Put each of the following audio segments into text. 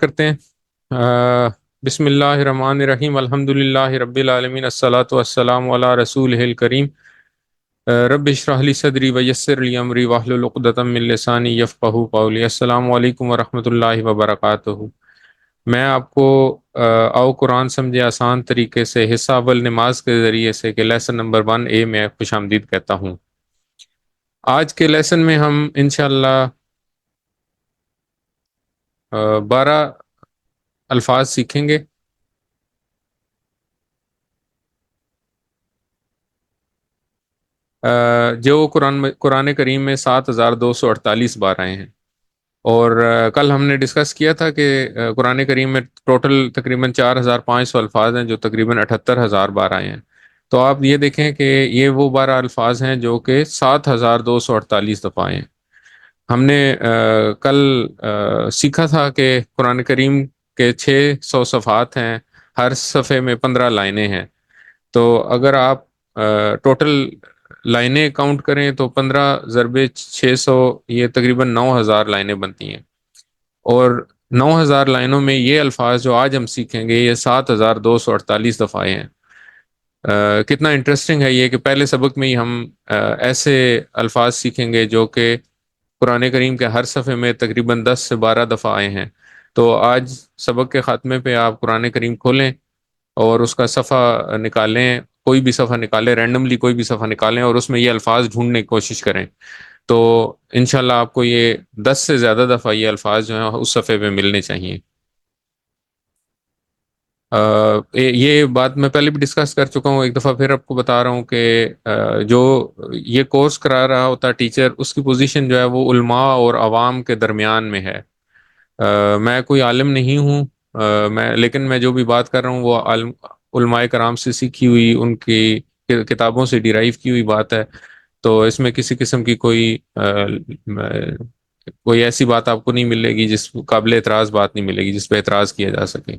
کرتے ہیں۔ بسم اللہ الرحمن الرحیم، الحمد للہ رب العالمین، الصلاۃ والسلام علی رسول الکریم۔ رب اشرح لی صدری ویسر لی امری واحلل عقدۃ من لسانی یفقہوا قولی۔ السلام علیکم ورحمۃ اللہ وبرکاتہ۔ میں آپ کو آؤ قرآن سمجھے آسان طریقے سے حصہ اول نماز کے ذریعے سے کہ لیسن نمبر 1A میں خوش آمدید کہتا ہوں۔ آج کے لیسن میں ہم انشاءاللہ 12 الفاظ سیکھیں گے۔ جو قرآن کریم میں 7248 بار آئے ہیں، اور کل ہم نے ڈسکس کیا تھا کہ قرآن کریم میں ٹوٹل تقریباً 4500 الفاظ ہیں جو تقریباً 78,000 بار آئے ہیں۔ تو آپ یہ دیکھیں کہ یہ وہ 12 الفاظ ہیں جو کہ 7248 دفعہ آئے ہیں۔ ہم نے کل سیکھا تھا کہ قرآن کریم کے 600 صفحات ہیں، ہر صفحے میں 15 لائنیں ہیں۔ تو اگر آپ ٹوٹل لائنیں کاؤنٹ کریں تو 15 ضرب 600 یہ تقریباً 9000 لائنیں بنتی ہیں، اور 9000 لائنوں میں یہ الفاظ جو آج ہم سیکھیں گے یہ 7248 دفعہ آئے ہیں۔ کتنا انٹرسٹنگ ہے یہ کہ پہلے سبق میں ہی ہم ایسے الفاظ سیکھیں گے جو کہ قرآن کریم کے ہر صفحے میں تقریباً 10 سے 12 دفعہ آئے ہیں۔ تو آج سبق کے خاتمے پہ آپ قرآن کریم کھولیں اور اس کا صفحہ نکالیں، کوئی بھی صفحہ نکالیں، رینڈملی کوئی بھی صفحہ نکالیں اور اس میں یہ الفاظ ڈھونڈنے کی کوشش کریں۔ تو انشاءاللہ آپ کو یہ 10 سے زیادہ دفعہ یہ الفاظ جو ہیں اس صفحے پہ ملنے چاہیے۔ یہ بات میں پہلے بھی ڈسکس کر چکا ہوں، ایک دفعہ پھر آپ کو بتا رہا ہوں کہ جو یہ کورس کرا رہا ہوتا ہے ٹیچر، اس کی پوزیشن جو ہے وہ علماء اور عوام کے درمیان میں ہے۔ میں کوئی عالم نہیں ہوں، لیکن میں جو بھی بات کر رہا ہوں وہ علماء کرام سے سیکھی ہوئی، ان کی کتابوں سے ڈیرائیو کی ہوئی بات ہے۔ تو اس میں کسی قسم کی کوئی ایسی بات آپ کو نہیں ملے گی، جس قابل اعتراض بات نہیں ملے گی جس پہ اعتراض کیا جا سکے۔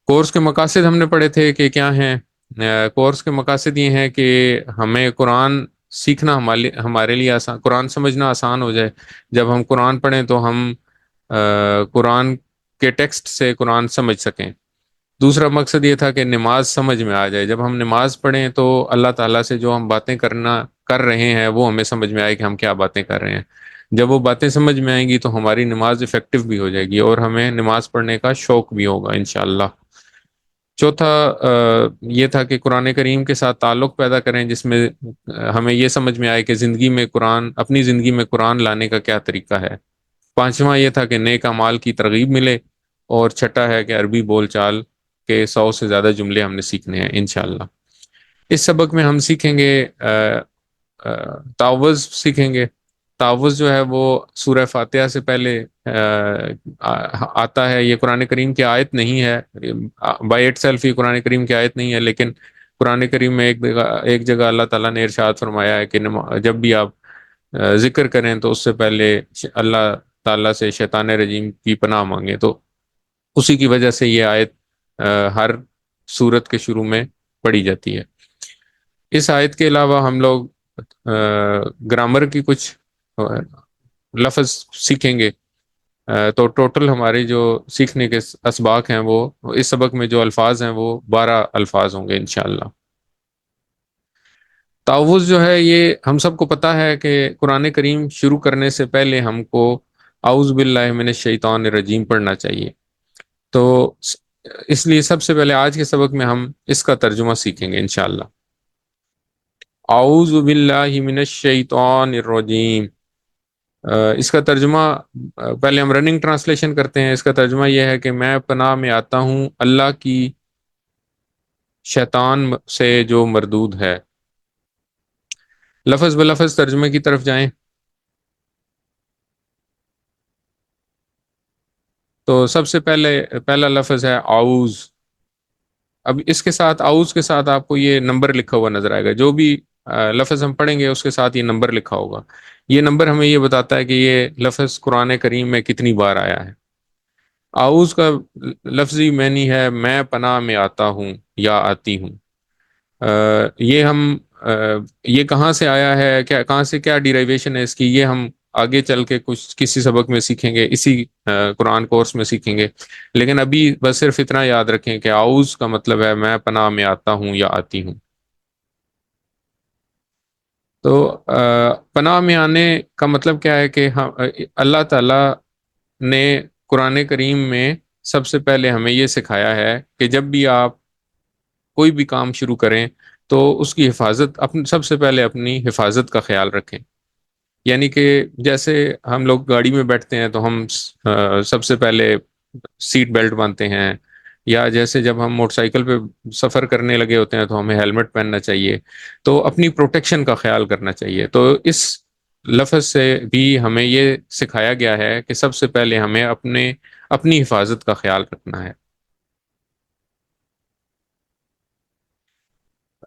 کورس کے مقاصد ہم نے پڑھے تھے کہ کیا ہیں۔ کورس کے مقاصد یہ ہیں کہ ہمیں قرآن سیکھنا ہمارے لیے آسان، قرآن سمجھنا آسان ہو جائے۔ جب ہم قرآن پڑھیں تو ہم قرآن کے ٹیکسٹ سے قرآن سمجھ سکیں۔ دوسرا مقصد یہ تھا کہ نماز سمجھ میں آ جائے، جب ہم نماز پڑھیں تو اللہ تعالیٰ سے جو ہم باتیں کر رہے ہیں وہ ہمیں سمجھ میں آئے کہ ہم کیا باتیں کر رہے ہیں۔ جب وہ باتیں سمجھ میں آئیں گی تو ہماری نماز افیکٹو بھی ہو جائے گی اور ہمیں نماز پڑھنے کا شوق بھی ہوگا انشاءاللہ۔ چوتھا یہ تھا کہ قرآن کریم کے ساتھ تعلق پیدا کریں، جس میں ہمیں یہ سمجھ میں آئے کہ اپنی زندگی میں قرآن لانے کا کیا طریقہ ہے۔ پانچواں یہ تھا کہ نیک اعمال کی ترغیب ملے، اور چھٹا ہے کہ عربی بول چال کے 100 سے زیادہ جملے ہم نے سیکھنے ہیں انشاءاللہ۔ اس سبق میں ہم سیکھیں گے تعوذ سیکھیں گے۔ تعوذ جو ہے وہ سورہ فاتحہ سے پہلے آتا ہے۔ یہ قرآن کریم کی آیت نہیں ہے، بائی اٹ سیلف یہ قرآن کریم کی آیت نہیں ہے، لیکن قرآن کریم میں ایک جگہ اللہ تعالیٰ نے ارشاد فرمایا ہے کہ جب بھی آپ ذکر کریں تو اس سے پہلے اللہ تعالیٰ سے شیطان رجیم کی پناہ مانگیں۔ تو اسی کی وجہ سے یہ آیت ہر سورت کے شروع میں پڑھی جاتی ہے۔ اس آیت کے علاوہ ہم لوگ گرامر کی کچھ لفظ سیکھیں گے۔ تو ٹوٹل ہمارے جو سیکھنے کے اسباق ہیں وہ اس سبق میں جو الفاظ ہیں وہ 12 الفاظ ہوں گے انشاءاللہ۔ تعوذ جو ہے یہ ہم سب کو پتہ ہے کہ قرآن کریم شروع کرنے سے پہلے ہم کو اعوذ باللہ من الشیطان الرجیم پڑھنا چاہیے۔ تو اس لیے سب سے پہلے آج کے سبق میں ہم اس کا ترجمہ سیکھیں گے انشاءاللہ۔ اعوذ باللہ من الشیطان الرجیم۔ اس کا ترجمہ پہلے ہم رننگ ٹرانسلیشن کرتے ہیں۔ اس کا ترجمہ یہ ہے کہ میں پناہ میں آتا ہوں اللہ کی شیطان سے جو مردود ہے۔ لفظ بلفظ ترجمے کی طرف جائیں تو سب سے پہلا لفظ ہے اعوذ۔ اب اس کے ساتھ اعوذ کے ساتھ آپ کو یہ نمبر لکھا ہوا نظر آئے گا، جو بھی لفظ ہم پڑھیں گے اس کے ساتھ یہ نمبر لکھا ہوگا۔ یہ نمبر ہمیں یہ بتاتا ہے کہ یہ لفظ قرآن کریم میں کتنی بار آیا ہے۔ اعوذ کا لفظی معنی ہے میں پناہ میں آتا ہوں یا آتی ہوں۔ یہ کہاں سے آیا ہے، کہاں سے کیا ڈیرائیویشن ہے اس کی، یہ ہم آگے چل کے کچھ کسی سبق میں سیکھیں گے، اسی قرآن کورس میں سیکھیں گے، لیکن ابھی بس صرف اتنا یاد رکھیں کہ اعوذ کا مطلب ہے میں پناہ میں آتا ہوں یا آتی ہوں۔ تو پناہ میں آنے کا مطلب کیا ہے کہ ہم اللہ تعالی نے قرآن کریم میں سب سے پہلے ہمیں یہ سکھایا ہے کہ جب بھی آپ کوئی بھی کام شروع کریں تو اس کی حفاظت سب سے پہلے اپنی حفاظت کا خیال رکھیں۔ یعنی کہ جیسے ہم لوگ گاڑی میں بیٹھتے ہیں تو ہم سب سے پہلے سیٹ بیلٹ باندھتے ہیں، یا جیسے جب ہم موٹر سائیکل پہ سفر کرنے لگے ہوتے ہیں تو ہمیں ہیلمٹ پہننا چاہیے، تو اپنی پروٹیکشن کا خیال کرنا چاہیے۔ تو اس لفظ سے بھی ہمیں یہ سکھایا گیا ہے کہ سب سے پہلے ہمیں اپنی حفاظت کا خیال رکھنا ہے۔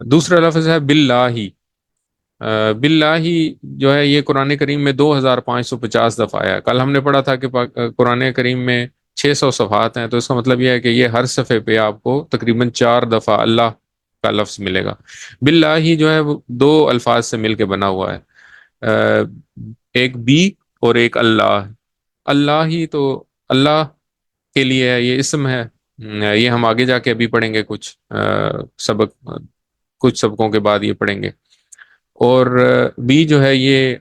دوسرا لفظ ہے باللہ۔ باللہ جو ہے یہ قرآن کریم میں 2550 دفعہ آیا ہے۔ کل ہم نے پڑھا تھا کہ قرآن کریم میں 600 صفحات ہیں، تو اس کا مطلب یہ ہے کہ یہ ہر صفحے پہ آپ کو تقریباً 4 دفعہ اللہ کا لفظ ملے گا۔ باللہ جو ہے وہ دو الفاظ سے مل کے بنا ہوا ہے، آ، ایک بی اور ایک اللہ۔ اللہ ہی تو اللہ کے لیے ہے، یہ اسم ہے۔ یہ ہم آگے جا کے ابھی پڑھیں گے، سبق کچھ سبقوں کے بعد یہ پڑھیں گے۔ اور بی جو ہے یہ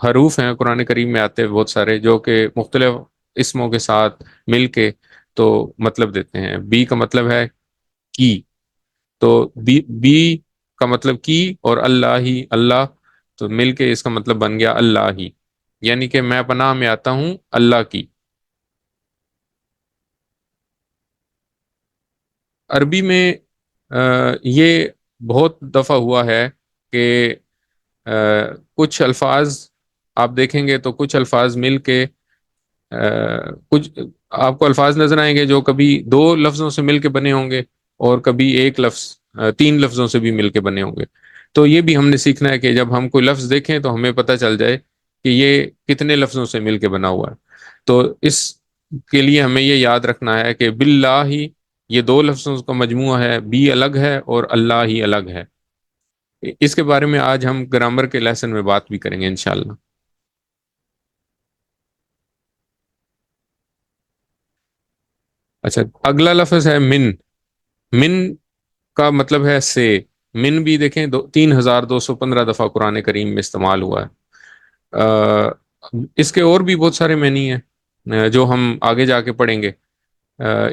حروف ہیں قرآن کریم میں آتے ہیں بہت سارے، جو کہ مختلف اسموں کے ساتھ مل کے تو مطلب دیتے ہیں۔ بی کا مطلب ہے کی، تو بی کا مطلب کی، اور اللہ ہی اللہ، تو مل کے اس کا مطلب بن گیا اللہ ہی، یعنی کہ میں پناہ میں آتا ہوں اللہ کی۔ عربی میں یہ بہت دفعہ ہوا ہے کہ کچھ الفاظ آپ دیکھیں گے تو کچھ الفاظ مل کے کچھ آپ کو الفاظ نظر آئیں گے جو کبھی 2 لفظوں سے مل کے بنے ہوں گے، اور کبھی ایک لفظ 3 لفظوں سے بھی مل کے بنے ہوں گے۔ تو یہ بھی ہم نے سیکھنا ہے کہ جب ہم کوئی لفظ دیکھیں تو ہمیں پتہ چل جائے کہ یہ کتنے لفظوں سے مل کے بنا ہوا ہے۔ تو اس کے لیے ہمیں یہ یاد رکھنا ہے کہ باللہ ہی یہ 2 لفظوں کا مجموعہ ہے، بی الگ ہے اور اللہ ہی الگ ہے۔ اس کے بارے میں آج ہم گرامر کے لیسن میں بات بھی کریں گے انشاءاللہ۔ اچھا، اگلا لفظ ہے من۔ من کا مطلب ہے سے۔ من بھی دیکھیں 3215 دفعہ قرآن کریم میں استعمال ہوا ہے۔ اس کے اور بھی بہت سارے معنی ہیں جو ہم آگے جا کے پڑھیں گے۔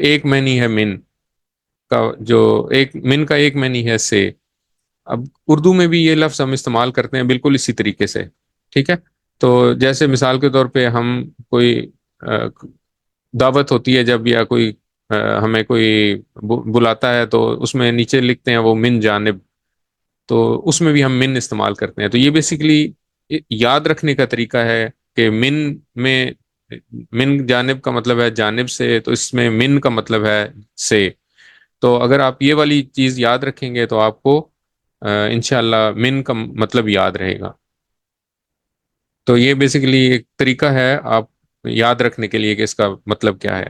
ایک معنی ہے من کا، جو ایک من کا ایک معنی ہے سے۔ اب اردو میں بھی یہ لفظ ہم استعمال کرتے ہیں بالکل اسی طریقے سے، ٹھیک ہے؟ تو جیسے مثال کے طور پہ ہم کوئی دعوت ہوتی ہے جب، یا کوئی ہمیں کوئی بلاتا ہے تو اس میں نیچے لکھتے ہیں وہ من جانب، تو اس میں بھی ہم من استعمال کرتے ہیں۔ تو یہ بیسیکلی یاد رکھنے کا طریقہ ہے کہ میں من جانب کا مطلب ہے جانب سے، تو اس میں من کا مطلب ہے سے۔ تو اگر آپ یہ والی چیز یاد رکھیں گے تو آپ کو انشاءاللہ من کا مطلب یاد رہے گا۔ تو یہ بیسیکلی ایک طریقہ ہے آپ یاد رکھنے کے لیے کہ اس کا مطلب کیا ہے۔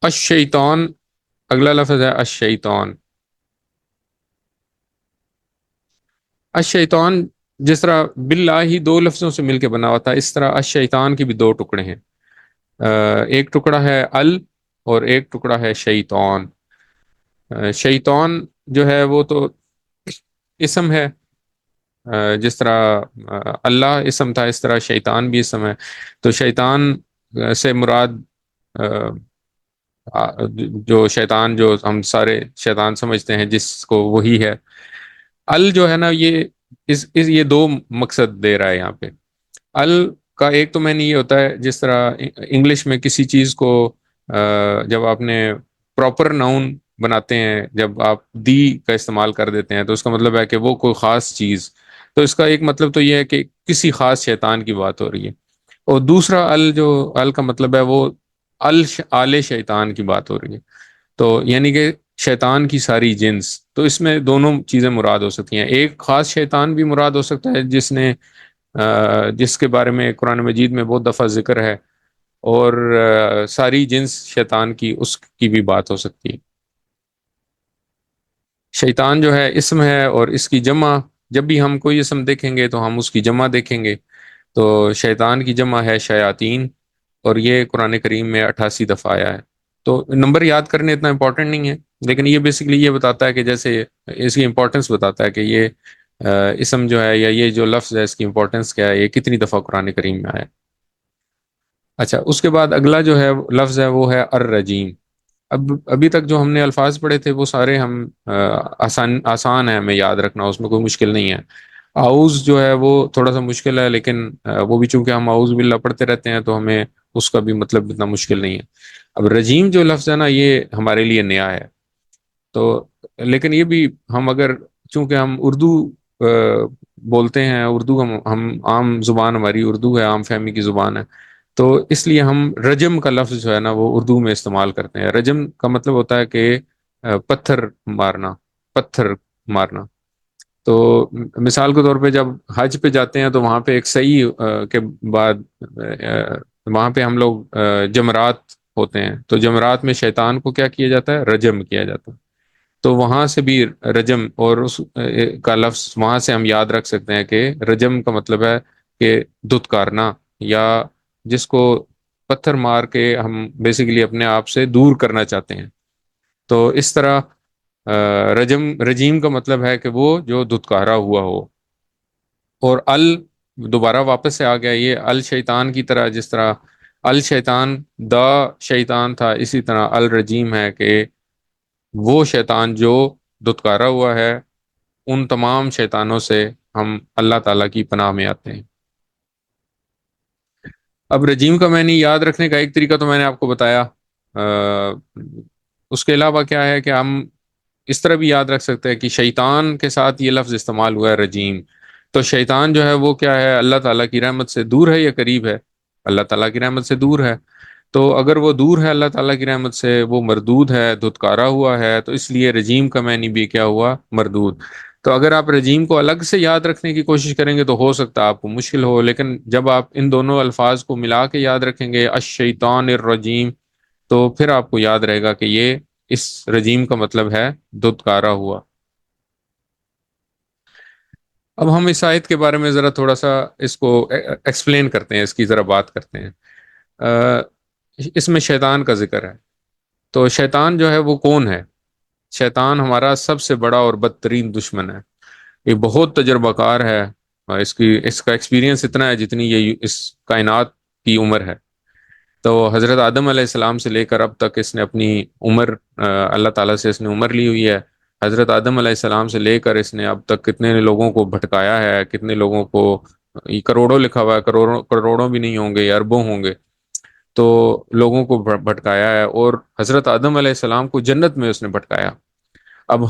الشیطان، اگلا لفظ ہے الشیطان۔ الشیطان جس طرح باللہ ہی 2 لفظوں سے مل کے بنا ہوا تھا، اس طرح الشیطان کی بھی 2 ٹکڑے ہیں۔ ایک ٹکڑا ہے ال، اور ایک ٹکڑا ہے شیطان۔ شیطان جو ہے وہ تو اسم ہے، جس طرح اللہ اسم تھا اس طرح شیطان بھی اسم ہے۔ تو شیطان سے مراد جو شیطان، جو ہم سارے شیطان سمجھتے ہیں جس کو، وہی ہے۔ ال جو ہے نا، یہ 2 مقصد دے رہا ہے یہاں پہ۔ ال کا ایک تو معنی یہ ہوتا ہے، جس طرح انگلش میں کسی چیز کو جب آپ نے پراپر ناؤن بناتے ہیں، جب آپ دی کا استعمال کر دیتے ہیں تو اس کا مطلب ہے کہ وہ کوئی خاص چیز، تو اس کا ایک مطلب تو یہ ہے کہ کسی خاص شیطان کی بات ہو رہی ہے۔ اور دوسرا ال کا مطلب ہے وہ آل شیطان کی بات ہو رہی ہے، تو یعنی کہ شیطان کی ساری جنس۔ تو اس میں دونوں چیزیں مراد ہو سکتی ہیں۔ ایک خاص شیطان بھی مراد ہو سکتا ہے جس کے بارے میں قرآن مجید میں بہت دفعہ ذکر ہے، اور ساری جنس شیطان کی، اس کی بھی بات ہو سکتی ہے۔ شیطان جو ہے اسم ہے، اور اس کی جمع جب بھی ہم کوئی اسم دیکھیں گے تو ہم اس کی جمع دیکھیں گے۔ تو شیطان کی جمع ہے شیاطین، اور یہ قرآن کریم میں 88 دفعہ آیا ہے۔ تو نمبر یاد کرنے اتنا امپورٹنٹ نہیں ہے، لیکن یہ بیسکلی یہ بتاتا ہے کہ جیسے اس کی امپورٹنس بتاتا ہے کہ یہ اسم جو ہے یا یہ جو لفظ ہے اس کی امپورٹنس کیا ہے، یہ کتنی دفعہ قرآن کریم میں آیا۔ اچھا، اس کے بعد اگلا جو ہے لفظ ہے وہ ہے الرجیم۔ ابھی تک جو ہم نے الفاظ پڑھے تھے وہ سارے ہم آسان آسان ہے ہمیں یاد رکھنا، اس میں کوئی مشکل نہیں ہے۔ اعوذ جو ہے وہ تھوڑا سا مشکل ہے، لیکن وہ بھی چونکہ ہم اعوذ باللہ پڑھتے رہتے ہیں تو ہمیں اس کا بھی مطلب اتنا مشکل نہیں ہے۔ اب رجیم جو لفظ ہے نا، یہ ہمارے لیے نیا ہے، تو لیکن یہ بھی ہم اگر چونکہ ہم اردو بولتے ہیں، اردو ہم عام زبان ہماری اردو ہے، عام فہمی کی زبان ہے، تو اس لیے ہم رجم کا لفظ جو ہے نا وہ اردو میں استعمال کرتے ہیں۔ رجم کا مطلب ہوتا ہے کہ پتھر مارنا، پتھر مارنا۔ تو مثال کے طور پہ جب حج پہ جاتے ہیں تو وہاں پہ ایک صحیح کے بعد وہاں پہ ہم لوگ جمرات ہوتے ہیں، تو جمرات میں شیطان کو کیا کیا جاتا ہے؟ رجم کیا جاتا ہے۔ تو وہاں سے بھی رجم اور اس کا لفظ وہاں سے ہم یاد رکھ سکتے ہیں کہ رجم کا مطلب ہے کہ دھتکارنا، یا جس کو پتھر مار کے ہم بیسیکلی اپنے آپ سے دور کرنا چاہتے ہیں۔ تو اس طرح رجیم کا مطلب ہے کہ وہ جو دھتکارا ہوا ہو، اور دوبارہ واپس سے آ گیا یہ الشیطان کی طرح، جس طرح الشیطان دا شیطان تھا، اسی طرح الرجیم ہے کہ وہ شیطان جو دھتکارا ہوا ہے۔ ان تمام شیطانوں سے ہم اللہ تعالیٰ کی پناہ میں آتے ہیں۔ اب رجیم کا معنی یاد رکھنے کا ایک طریقہ تو میں نے آپ کو بتایا، اس کے علاوہ کیا ہے کہ ہم اس طرح بھی یاد رکھ سکتے ہیں کہ شیطان کے ساتھ یہ لفظ استعمال ہوا ہے رجیم، تو شیطان جو ہے وہ کیا ہے؟ اللہ تعالیٰ کی رحمت سے دور ہے یا قریب ہے؟ اللہ تعالیٰ کی رحمت سے دور ہے۔ تو اگر وہ دور ہے اللہ تعالیٰ کی رحمت سے، وہ مردود ہے، دھتکارا ہوا ہے، تو اس لیے رجیم کا معنی بھی کیا ہوا؟ مردود۔ تو اگر آپ رجیم کو الگ سے یاد رکھنے کی کوشش کریں گے تو ہو سکتا ہے آپ کو مشکل ہو، لیکن جب آپ ان دونوں الفاظ کو ملا کے یاد رکھیں گے، الشیطان الرجیم، تو پھر آپ کو یاد رہے گا کہ یہ اس رجیم کا مطلب ہے دھتکارا ہوا۔ اب ہم اس آیت کے بارے میں ذرا تھوڑا سا اس کو ایکسپلین کرتے ہیں، اس کی ذرا بات کرتے ہیں۔ اس میں شیطان کا ذکر ہے، تو شیطان جو ہے وہ کون ہے؟ شیطان ہمارا سب سے بڑا اور بدترین دشمن ہے۔ یہ بہت تجربہ کار ہے، اور اس کا ایکسپیرینس اتنا ہے جتنی یہ اس کائنات کی عمر ہے۔ تو حضرت آدم علیہ السلام سے لے کر اب تک اس نے اپنی عمر اللہ تعالیٰ سے اس نے عمر لی ہوئی ہے۔ حضرت آدم علیہ السلام سے لے کر اس نے اب تک کتنے لوگوں کو بھٹکایا ہے، کتنے لوگوں کو، یہ کروڑوں لکھا ہوا ہے، کروڑوں کروڑوں بھی نہیں ہوں گے، یہ اربوں ہوں گے، تو لوگوں کو بھٹکایا ہے، اور حضرت آدم علیہ السلام کو جنت میں اس نے بھٹکایا۔ اب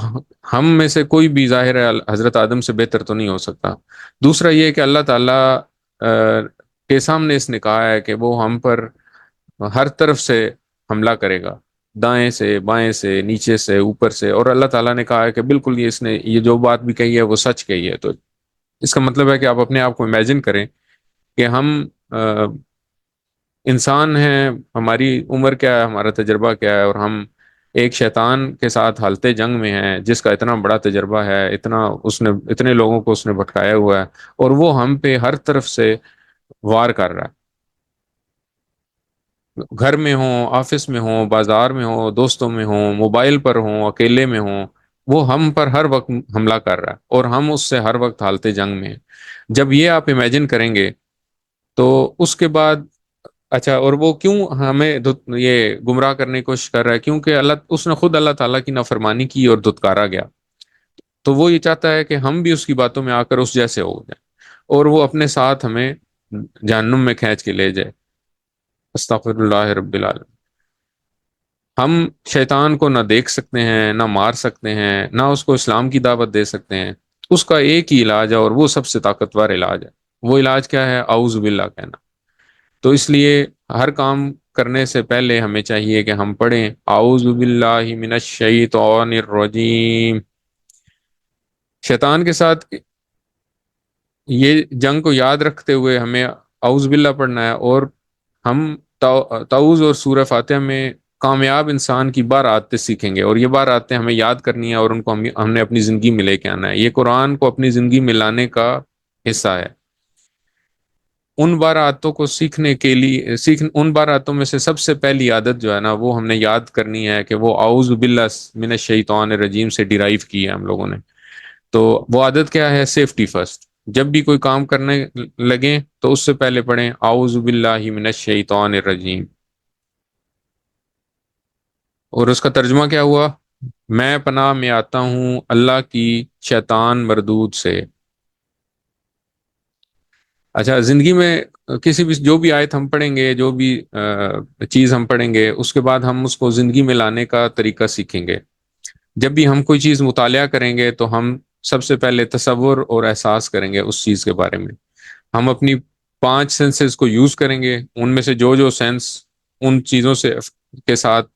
ہم میں سے کوئی بھی ظاہر ہے حضرت آدم سے بہتر تو نہیں ہو سکتا۔ دوسرا یہ کہ اللہ تعالیٰ کے سامنے اس نے کہا ہے کہ وہ ہم پر ہر طرف سے حملہ کرے گا، دائیں سے، بائیں سے، نیچے سے، اوپر سے، اور اللہ تعالیٰ نے کہا ہے کہ بالکل یہ اس نے یہ جو بات بھی کہی ہے وہ سچ کہی ہے۔ تو اس کا مطلب ہے کہ آپ اپنے آپ کو امیجن کریں کہ ہم انسان ہیں، ہماری عمر کیا ہے، ہمارا تجربہ کیا ہے، اور ہم ایک شیطان کے ساتھ حالتے جنگ میں ہیں جس کا اتنا بڑا تجربہ ہے، اتنے لوگوں کو اس نے بھٹکایا ہوا ہے، اور وہ ہم پہ ہر طرف سے وار کر رہا ہے۔ گھر میں ہوں، آفس میں ہوں، بازار میں ہوں، دوستوں میں ہوں، موبائل پر ہوں، اکیلے میں ہوں، وہ ہم پر ہر وقت حملہ کر رہا ہے، اور ہم اس سے ہر وقت حالتے جنگ میں ہیں۔ جب یہ آپ امیجن کریں گے تو اس کے بعد، اچھا، اور وہ کیوں ہمیں یہ گمراہ کرنے کی کوشش کر رہا ہے؟ کیونکہ اس نے خود اللہ تعالیٰ کی نافرمانی کی اور دھتکارا گیا، تو وہ یہ چاہتا ہے کہ ہم بھی اس کی باتوں میں آ کر اس جیسے ہو جائیں، اور وہ اپنے ساتھ ہمیں جہنم میں کھینچ کے لے جائے۔ استغفر اللہ رب العالمین۔ ہم شیطان کو نہ دیکھ سکتے ہیں، نہ مار سکتے ہیں، نہ اس کو اسلام کی دعوت دے سکتے ہیں۔ اس کا ایک ہی علاج ہے، اور وہ سب سے طاقتور علاج ہے۔ وہ علاج کیا ہے؟ اعوذ باللہ کہنا۔ تو اس لیے ہر کام کرنے سے پہلے ہمیں چاہیے کہ ہم پڑھیں اعوذ باللہ من الشیطان الرجیم۔ شیطان کے ساتھ یہ جنگ کو یاد رکھتے ہوئے ہمیں اعوذ باللہ پڑھنا ہے، اور ہم تعوذ اور سورہ فاتحہ میں کامیاب انسان کی بار آتے سیکھیں گے، اور یہ بار آتے ہمیں یاد کرنی ہے، اور ان کو ہم نے اپنی زندگی میں لے کے آنا ہے۔ یہ قرآن کو اپنی زندگی میں لانے کا حصہ ہے۔ ان 12 عادتوں کو سیکھنے کے لیے ان 12 عادتوں میں سے سب سے پہلی عادت جو ہے نا وہ ہم نے یاد کرنی ہے کہ وہ اعوذ باللہ من الشیطان الرجیم سے ڈیرائیو کی ہے ہم لوگوں نے. تو وہ عادت کیا ہے؟ Safety first. جب بھی کوئی کام کرنے لگیں تو اس سے پہلے پڑھیں اعوذ باللہ من الشیطان الرجیم. اور اس کا ترجمہ کیا ہوا؟ میں پناہ میں آتا ہوں اللہ کی شیطان مردود سے. اچھا، زندگی میں کسی بھی جو بھی آیت ہم پڑھیں گے، جو بھی چیز ہم پڑھیں گے، اس کے بعد ہم اس کو زندگی میں لانے کا طریقہ سیکھیں گے. جب بھی ہم کوئی چیز مطالعہ کریں گے تو ہم سب سے پہلے تصور اور احساس کریں گے اس چیز کے بارے میں. ہم اپنی 5 سینسز کو یوز کریں گے، ان میں سے جو سینس ان چیزوں سے کے ساتھ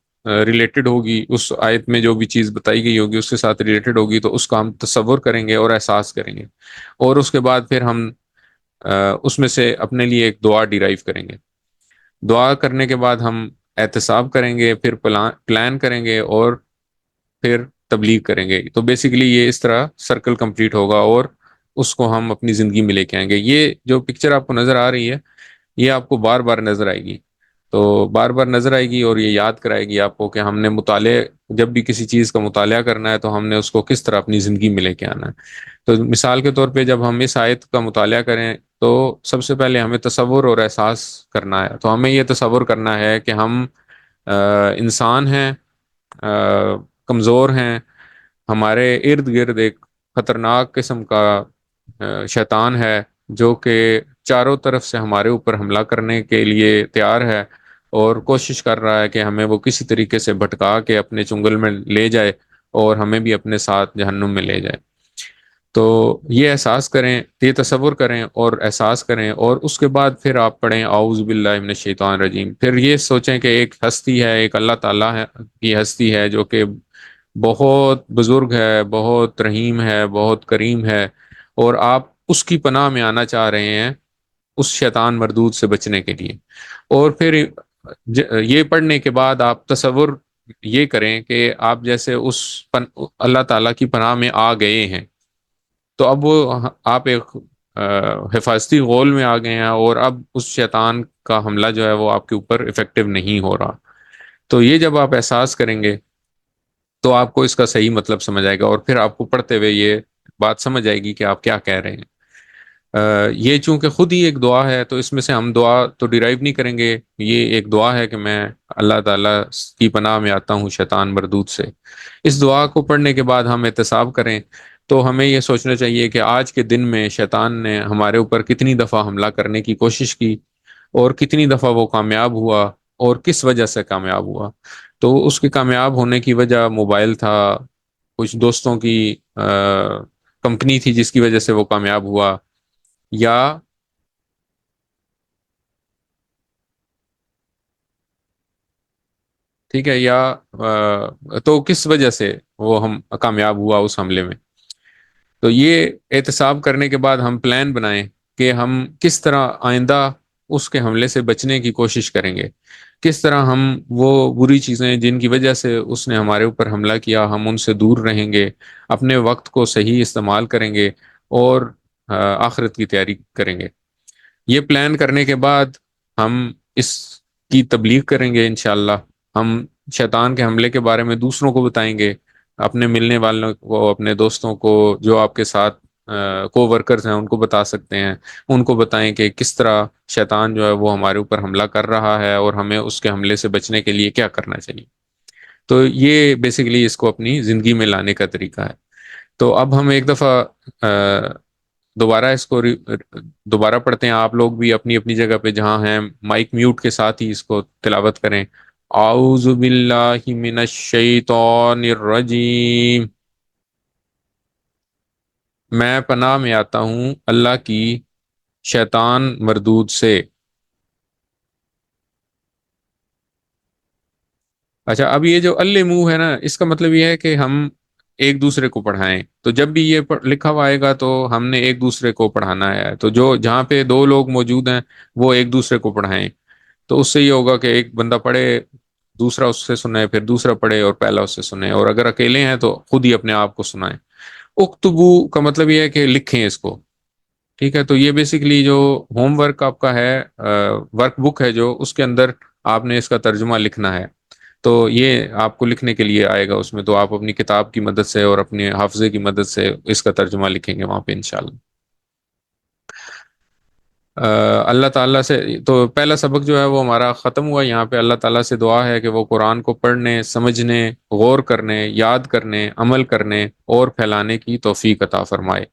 ریلیٹڈ ہوگی، اس آیت میں جو بھی چیز بتائی گئی ہوگی اس کے ساتھ ریلیٹڈ ہوگی، تو اس کا ہم تصور کریں گے اور احساس کریں گے. اور اس کے بعد پھر ہم اس میں سے اپنے لیے ایک دعا ڈیرائیو کریں گے. دعا کرنے کے بعد ہم احتساب کریں گے، پھر پلان کریں گے، اور پھر تبلیغ کریں گے. تو بیسیکلی یہ اس طرح سرکل کمپلیٹ ہوگا اور اس کو ہم اپنی زندگی میں لے کے آئیں گے. یہ جو پکچر آپ کو نظر آ رہی ہے یہ آپ کو بار بار نظر آئے گی. تو بار بار نظر آئے گی اور یہ یاد کرائے گی آپ کو کہ ہم نے جب بھی کسی چیز کا مطالعہ کرنا ہے تو ہم نے اس کو کس طرح اپنی زندگی میں لے کے آنا ہے. تو مثال کے طور پہ جب ہم اس آیت کا مطالعہ کریں تو سب سے پہلے ہمیں تصور اور احساس کرنا ہے. تو ہمیں یہ تصور کرنا ہے کہ ہم انسان ہیں، کمزور ہیں، ہمارے ارد گرد ایک خطرناک قسم کا شیطان ہے جو کہ چاروں طرف سے ہمارے اوپر حملہ کرنے کے لیے تیار ہے اور کوشش کر رہا ہے کہ ہمیں وہ کسی طریقے سے بھٹکا کے اپنے چنگل میں لے جائے اور ہمیں بھی اپنے ساتھ جہنم میں لے جائے. تو یہ احساس کریں، یہ تصور کریں اور احساس کریں، اور اس کے بعد پھر آپ پڑھیں اعوذ باللہ من الشیطان الرجیم. پھر یہ سوچیں کہ ایک ہستی ہے، ایک اللہ تعالیٰ کی ہستی ہے جو کہ بہت بزرگ ہے، بہت رحیم ہے، بہت کریم ہے، اور آپ اس کی پناہ میں آنا چاہ رہے ہیں اس شیطان مردود سے بچنے کے لیے. اور پھر یہ پڑھنے کے بعد آپ تصور یہ کریں کہ آپ جیسے اللہ تعالیٰ کی پناہ میں آ گئے ہیں. تو اب آپ ایک حفاظتی غول میں آ گئے ہیں اور اب اس شیطان کا حملہ جو ہے وہ آپ کے اوپر افیکٹو نہیں ہو رہا. تو یہ جب آپ احساس کریں گے تو آپ کو اس کا صحیح مطلب سمجھ آئے گا، اور پھر آپ کو پڑھتے ہوئے یہ بات سمجھ آئے گی کہ آپ کیا کہہ رہے ہیں. یہ چونکہ خود ہی ایک دعا ہے تو اس میں سے ہم دعا تو ڈیرائیو نہیں کریں گے. یہ ایک دعا ہے کہ میں اللہ تعالیٰ کی پناہ میں آتا ہوں شیطان مردود سے. اس دعا کو پڑھنے کے بعد ہم احتساب کریں تو ہمیں یہ سوچنا چاہیے کہ آج کے دن میں شیطان نے ہمارے اوپر کتنی دفعہ حملہ کرنے کی کوشش کی اور کتنی دفعہ وہ کامیاب ہوا اور کس وجہ سے کامیاب ہوا. تو اس کے کامیاب ہونے کی وجہ موبائل تھا، کچھ دوستوں کی کمپنی تھی جس کی وجہ سے وہ کامیاب ہوا، یا ٹھیک ہے، یا تو کس وجہ سے وہ ہم کامیاب ہوا اس حملے میں. تو یہ احتساب کرنے کے بعد ہم پلان بنائیں کہ ہم کس طرح آئندہ اس کے حملے سے بچنے کی کوشش کریں گے، کس طرح ہم وہ بری چیزیں جن کی وجہ سے اس نے ہمارے اوپر حملہ کیا ہم ان سے دور رہیں گے، اپنے وقت کو صحیح استعمال کریں گے اور آخرت کی تیاری کریں گے. یہ پلان کرنے کے بعد ہم اس کی تبلیغ کریں گے انشاءاللہ. ہم شیطان کے حملے کے بارے میں دوسروں کو بتائیں گے، اپنے ملنے والوں کو، اپنے دوستوں کو، جو آپ کے ساتھ کو ورکرز ہیں ان کو بتا سکتے ہیں. ان کو بتائیں کہ کس طرح شیطان جو ہے وہ ہمارے اوپر حملہ کر رہا ہے اور ہمیں اس کے حملے سے بچنے کے لیے کیا کرنا چاہیے. تو یہ بیسیکلی اس کو اپنی زندگی میں لانے کا طریقہ ہے. تو اب ہم ایک دفعہ دوبارہ اس کو دوبارہ پڑھتے ہیں. آپ لوگ بھی اپنی اپنی جگہ پہ جہاں ہیں مائک میوٹ کے ساتھ ہی اس کو تلاوت کریں. اعوذ باللہ من الشیطان الرجیم، میں پناہ میں آتا ہوں اللہ کی شیطان مردود سے. اچھا، اب یہ جو منہ ہے نا، اس کا مطلب یہ ہے کہ ہم ایک دوسرے کو پڑھائیں. تو جب بھی یہ لکھا ہوا آئے گا تو ہم نے ایک دوسرے کو پڑھانا ہے. تو جہاں پہ دو لوگ موجود ہیں وہ ایک دوسرے کو پڑھائیں. تو اس سے یہ ہوگا کہ ایک بندہ پڑھے، دوسرا اس سے سنے، پھر دوسرا پڑھے اور پہلا اس سے سنے. اور اگر اکیلے ہیں تو خود ہی اپنے آپ کو سنائیں. اکتبو کا مطلب یہ ہے کہ لکھیں اس کو. ٹھیک ہے، تو یہ بیسیکلی جو ہوم ورک آپ کا ہے، ورک بک ہے جو، اس کے اندر آپ نے اس کا ترجمہ لکھنا ہے. تو یہ آپ کو لکھنے کے لیے آئے گا اس میں، تو آپ اپنی کتاب کی مدد سے اور اپنے حافظے کی مدد سے اس کا ترجمہ لکھیں گے وہاں پہ انشاءاللہ. اللہ تعالیٰ سے تو پہلا سبق جو ہے وہ ہمارا ختم ہوا یہاں پہ. اللہ تعالیٰ سے دعا ہے کہ وہ قرآن کو پڑھنے، سمجھنے، غور کرنے، یاد کرنے، عمل کرنے اور پھیلانے کی توفیق عطا فرمائے.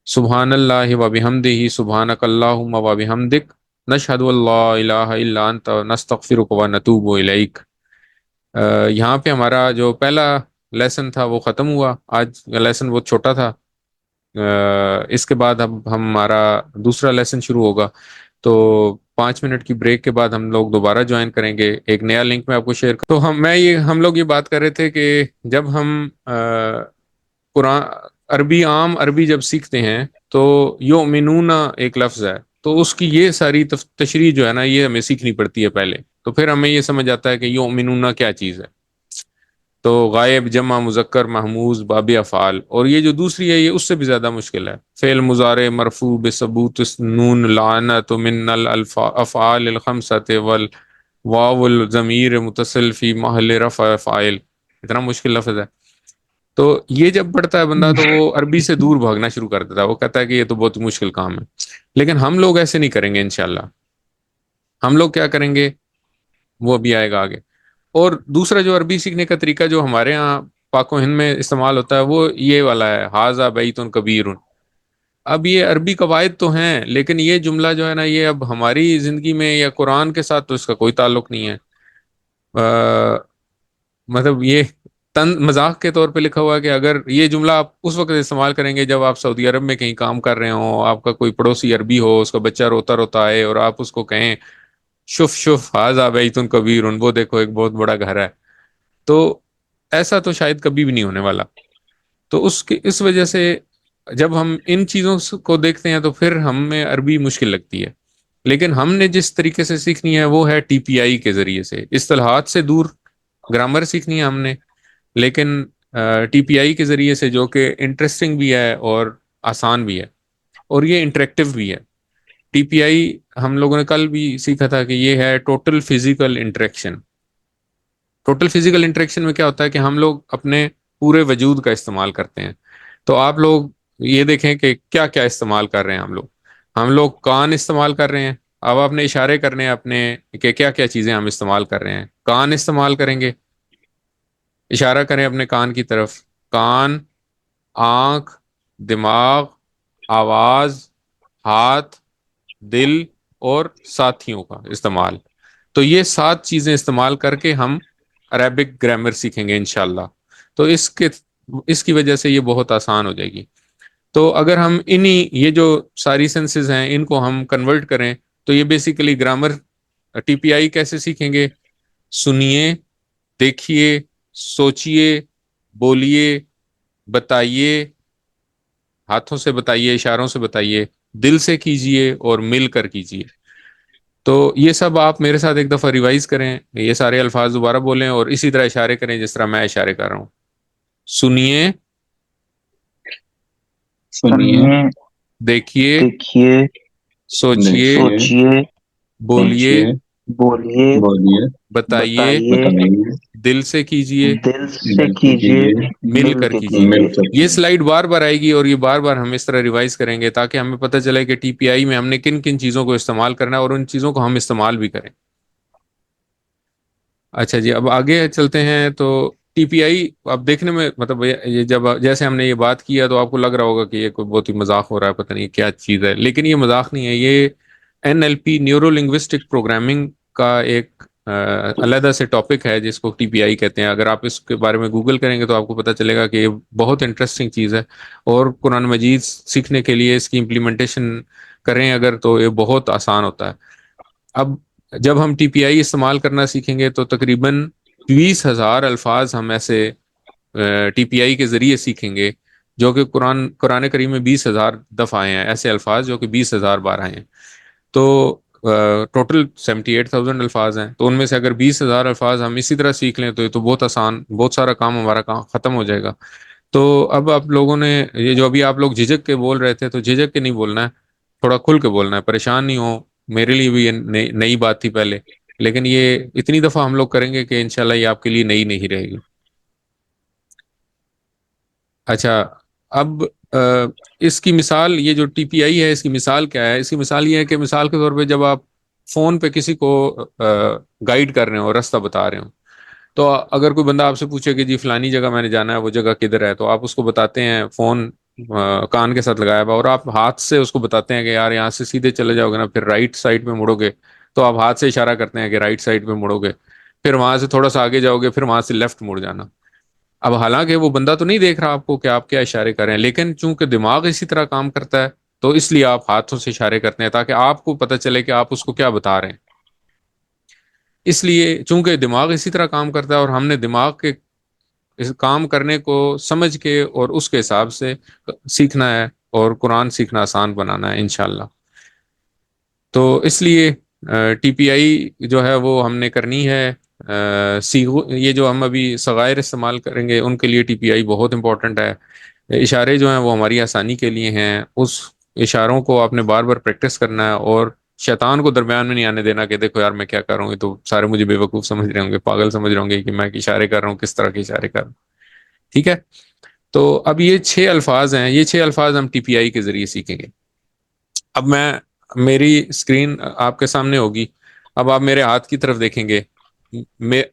سبحان اللہ و بحمدہ، سبحانک اللہم و بحمدک، نشہد ان لا الہ الا انت نستغفرک و نتوب الیک. یہاں پہ ہمارا جو پہلا لیسن تھا وہ ختم ہوا. آج لیسن بہت چھوٹا تھا. اس کے بعد اب ہمارا دوسرا لیسن شروع ہوگا. تو 5 منٹ کی بریک کے بعد ہم لوگ دوبارہ جوائن کریں گے. ایک نیا لنک میں آپ کو شیئر تو ہم لوگ یہ بات کر رہے تھے کہ جب ہم قرآن عام عربی جب سیکھتے ہیں تو یؤمنون ایک لفظ ہے، تو اس کی یہ ساری تشریح جو ہے نا یہ ہمیں سیکھنی پڑتی ہے پہلے. تو پھر ہمیں یہ سمجھ آتا ہے کہ یؤمنون کیا چیز ہے. تو غائب، جمع، مذکر، محموز، باب افعال، اور یہ جو دوسری ہے یہ اس سے بھی زیادہ مشکل ہے. فعل مضارع مرفوع بثبوت نون لعنت من الافعال الخمسۃ والواو الضمیر متصل فی محل رفع فاعل. اتنا مشکل لفظ ہے. تو یہ جب پڑھتا ہے بندہ تو وہ عربی سے دور بھاگنا شروع کر دیتا ہے. وہ کہتا ہے کہ یہ تو بہت مشکل کام ہے. لیکن ہم لوگ ایسے نہیں کریں گے انشاءاللہ. ہم لوگ کیا کریں گے وہ ابھی آئے گا آگے. اور دوسرا جو عربی سیکھنے کا طریقہ جو ہمارے ہاں پاک و ہند میں استعمال ہوتا ہے وہ یہ والا ہے، ھذا بیت کبیر. اب یہ عربی قواعد تو ہیں لیکن یہ جملہ جو ہے نا یہ اب ہماری زندگی میں یا قرآن کے ساتھ تو اس کا کوئی تعلق نہیں ہے. مطلب یہ مذاق کے طور پہ لکھا ہوا ہے کہ اگر یہ جملہ آپ اس وقت استعمال کریں گے جب آپ سعودی عرب میں کہیں کام کر رہے ہوں، آپ کا کوئی پڑوسی عربی ہو، اس کا بچہ روتا روتا آئے اور آپ اس کو کہیں شف شف ھذا بیت کبیر، وہ دیکھو ایک بہت بڑا گھر ہے. تو ایسا تو شاید کبھی بھی نہیں ہونے والا. تو اس وجہ سے جب ہم ان چیزوں کو دیکھتے ہیں تو پھر ہمیں عربی مشکل لگتی ہے. لیکن ہم نے جس طریقے سے سیکھنی ہے وہ ہے ٹی پی آئی کے ذریعے سے، اصطلاحات سے دور. گرامر سیکھنی ہے ہم نے، لیکن ٹی پی آئی کے ذریعے سے، جو کہ انٹرسٹنگ بھی ہے اور آسان بھی ہے اور یہ انٹریکٹیو بھی ہے. ٹی پی آئی ہم لوگوں نے کل بھی سیکھا تھا کہ یہ ہے total physical interaction. Total physical interaction میں کیا ہوتا ہے کہ ہم لوگ اپنے پورے وجود کا استعمال کرتے ہیں. تو آپ لوگ یہ دیکھیں کہ کیا کیا استعمال کر رہے ہیں ہم لوگ کان استعمال کر رہے ہیں. اب آپ نے اشارے کرنے ہیں اپنے کہ کیا کیا چیزیں ہم استعمال کر رہے ہیں. کان استعمال کریں گے، اشارہ کریں اپنے کان کی طرف. کان، آنکھ، دماغ، آواز، ہاتھ، دل اور ساتھیوں کا استعمال. تو یہ 7 چیزیں استعمال کر کے ہم عربک گرامر سیکھیں گے انشاءاللہ. تو اس کی وجہ سے یہ بہت آسان ہو جائے گی. تو اگر ہم یہ جو ساری سینسز ہیں ان کو ہم کنورٹ کریں تو یہ بیسیکلی گرامر ٹی پی آئی کیسے سیکھیں گے؟ سنیے، دیکھیے، سوچئے، بولیے، بتائیے، ہاتھوں سے بتائیے، اشاروں سے بتائیے، دل سے کیجئے اور مل کر کیجئے. تو یہ سب آپ میرے ساتھ ایک دفعہ ریوائز کریں، یہ سارے الفاظ دوبارہ بولیں اور اسی طرح اشارے کریں جس طرح میں اشارے کر رہا ہوں. سنیے، دیکھیے، سوچئے، بولیے، بتائیے، دل سے کیجئے، مل کر کیجئے. یہ سلائیڈ بار بار آئے گی اور یہ بار بار ہم اس طرح ریوائز کریں گے تاکہ ہمیں پتہ چلے کہ ٹی پی آئی میں ہم نے کن کن چیزوں کو استعمال کرنا ہے اور ان چیزوں کو ہم استعمال بھی کریں. اچھا جی، اب آگے چلتے ہیں. تو ٹی پی آئی اب دیکھنے میں مطلب یہ جب جیسے ہم نے یہ بات کیا تو آپ کو لگ رہا ہوگا کہ یہ کوئی بہت ہی مذاق ہو رہا ہے، پتہ نہیں کیا چیز ہے. لیکن یہ مذاق نہیں ہے. یہ N L P, neuro linguistic programming کا ایک علیحدہ سے ٹاپک ہے جس کو ٹی پی آئی کہتے ہیں. اگر آپ اس کے بارے میں گوگل کریں گے تو آپ کو پتہ چلے گا کہ یہ بہت انٹرسٹنگ چیز ہے. اور قرآن مجید سیکھنے کے لیے اس کی امپلیمنٹیشن کریں اگر تو یہ بہت آسان ہوتا ہے. اب جب ہم ٹی پی آئی استعمال کرنا سیکھیں گے تو تقریباً 20,000 الفاظ ہم ایسے ٹی پی آئی کے ذریعے سیکھیں گے جو کہ قرآن کریم میں 20,000 دفعہ آئے ہیں، ایسے الفاظ جو کہ 20,000 بار آئے ہیں. تو ٹوٹل 78,000 الفاظ ہیں. تو ان میں سے اگر 20,000 الفاظ ہم اسی طرح سیکھ لیں تو یہ تو بہت آسان، بہت سارا کام ہمارا ختم ہو جائے گا. تو اب آپ لوگوں نے یہ جو ابھی آپ لوگ جھجک کے بول رہے تھے، تو جھجک کے نہیں بولنا ہے، تھوڑا کھل کے بولنا ہے، پریشان نہیں ہو، میرے لیے بھی یہ نئی بات تھی پہلے، لیکن یہ اتنی دفعہ ہم لوگ کریں گے کہ انشاءاللہ یہ آپ کے لیے نئی نہیں رہے گی۔ اچھا، اب اس کی مثال، یہ جو ٹی پی آئی ہے، اس کی مثال کیا ہے؟ اس کی مثال یہ ہے کہ مثال کے طور پہ جب آپ فون پہ کسی کو گائیڈ کر رہے ہو، راستہ بتا رہے ہو، تو اگر کوئی بندہ آپ سے پوچھے کہ جی فلانی جگہ میں نے جانا ہے، وہ جگہ کدھر ہے، تو آپ اس کو بتاتے ہیں، فون کان کے ساتھ لگایا ہوا، اور آپ ہاتھ سے اس کو بتاتے ہیں کہ یار یہاں سے سیدھے چلے جاؤ گے نا، پھر رائٹ سائڈ پہ مڑو گے، تو آپ ہاتھ سے اشارہ کرتے ہیں کہ رائٹ سائڈ پہ مڑو گے، پھر وہاں سے تھوڑا سا آگے جاؤ گے، پھر وہاں سے لیفٹ مڑ جانا۔ اب حالانکہ وہ بندہ تو نہیں دیکھ رہا آپ کو کہ آپ کیا اشارے کر رہے ہیں، لیکن چونکہ دماغ اسی طرح کام کرتا ہے، تو اس لیے آپ ہاتھوں سے اشارے کرتے ہیں تاکہ آپ کو پتہ چلے کہ آپ اس کو کیا بتا رہے ہیں۔ اس لیے چونکہ دماغ اسی طرح کام کرتا ہے، اور ہم نے دماغ کے اس کام کرنے کو سمجھ کے اور اس کے حساب سے سیکھنا ہے، اور قرآن سیکھنا آسان بنانا ہے انشاءاللہ۔ تو اس لیے ٹی پی آئی جو ہے وہ ہم نے کرنی ہے۔ یہ جو ہم ابھی صغائر استعمال کریں گے ان کے لیے ٹی پی آئی بہت امپورٹنٹ ہے۔ اشارے جو ہیں وہ ہماری آسانی کے لیے ہیں، اس اشاروں کو آپ نے بار بار پریکٹس کرنا ہے، اور شیطان کو درمیان میں نہیں آنے دینا کہ دیکھو یار میں کیا کر رہا ہوں، تو سارے مجھے بے وقوف سمجھ رہے ہوں گے، پاگل سمجھ رہے ہوں گے کہ میں اشارے کر رہا ہوں، کس طرح کے اشارے کر رہا ہوں۔ ٹھیک ہے، تو اب یہ 6 الفاظ ہیں، یہ 6 الفاظ ہم ٹی پی آئی کے ذریعے سیکھیں گے۔ اب میری اسکرین آپ کے سامنے ہوگی، اب آپ میرے ہاتھ کی طرف دیکھیں گے،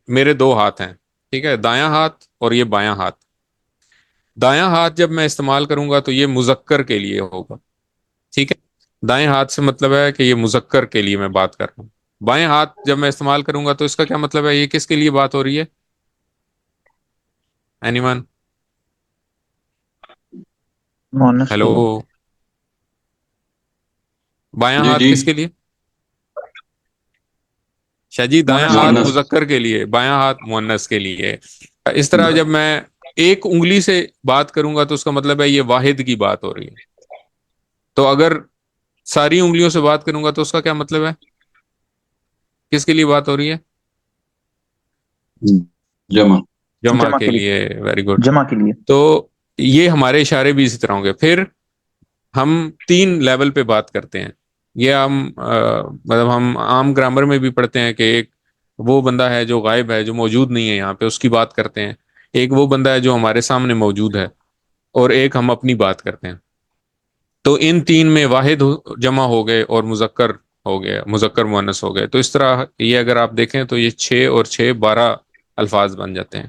میرے 2 ہاتھ ہیں، ٹھیک ہے، دایاں ہاتھ اور یہ بایاں ہاتھ۔ دایاں ہاتھ جب میں استعمال کروں گا تو یہ مذکر کے لیے ہوگا، ٹھیک ہے، دائیں ہاتھ سے مطلب ہے کہ یہ مذکر کے لیے میں بات کر رہا ہوں۔ بائیں ہاتھ جب میں استعمال کروں گا تو اس کا کیا مطلب ہے؟ یہ کس کے لیے بات ہو رہی ہے؟ Any one? مونس کے ہیلو؟ لیے۔ بایاں جی ہاتھ جی کس کے لیے؟ شاہ جی، دایاں مونس کے ہاتھ لیے۔ مؤنث۔ مذکر کے لیے، بایاں ہاتھ مؤنث کے لیے۔ اس طرح جب میں ایک انگلی سے بات کروں گا تو اس کا مطلب ہے یہ واحد کی بات ہو رہی ہے، تو اگر ساری انگلیوں سے بات کروں گا تو اس کا کیا مطلب ہے؟ کس کے لیے بات ہو رہی ہے؟ جمع۔ جمع جمع کے کے لیے، لیے، ویری گڈ۔ جمع کے لیے۔ تو یہ ہمارے اشارے بھی اسی طرح ہوں گے۔ پھر ہم 3 لیول پہ بات کرتے ہیں، یہ ہم مطلب ہم عام گرامر میں بھی پڑھتے ہیں کہ ایک وہ بندہ ہے جو غائب ہے، جو موجود نہیں ہے یہاں پہ، اس کی بات کرتے ہیں، ایک وہ بندہ ہے جو ہمارے سامنے موجود ہے، اور ایک ہم اپنی بات کرتے ہیں۔ تو ان 3 میں واحد جمع ہو گئے اور مذکر ہو گیا، مذکر مؤنث ہو گئے۔ تو اس طرح یہ اگر آپ دیکھیں تو یہ 6 اور 6 12 الفاظ بن جاتے ہیں۔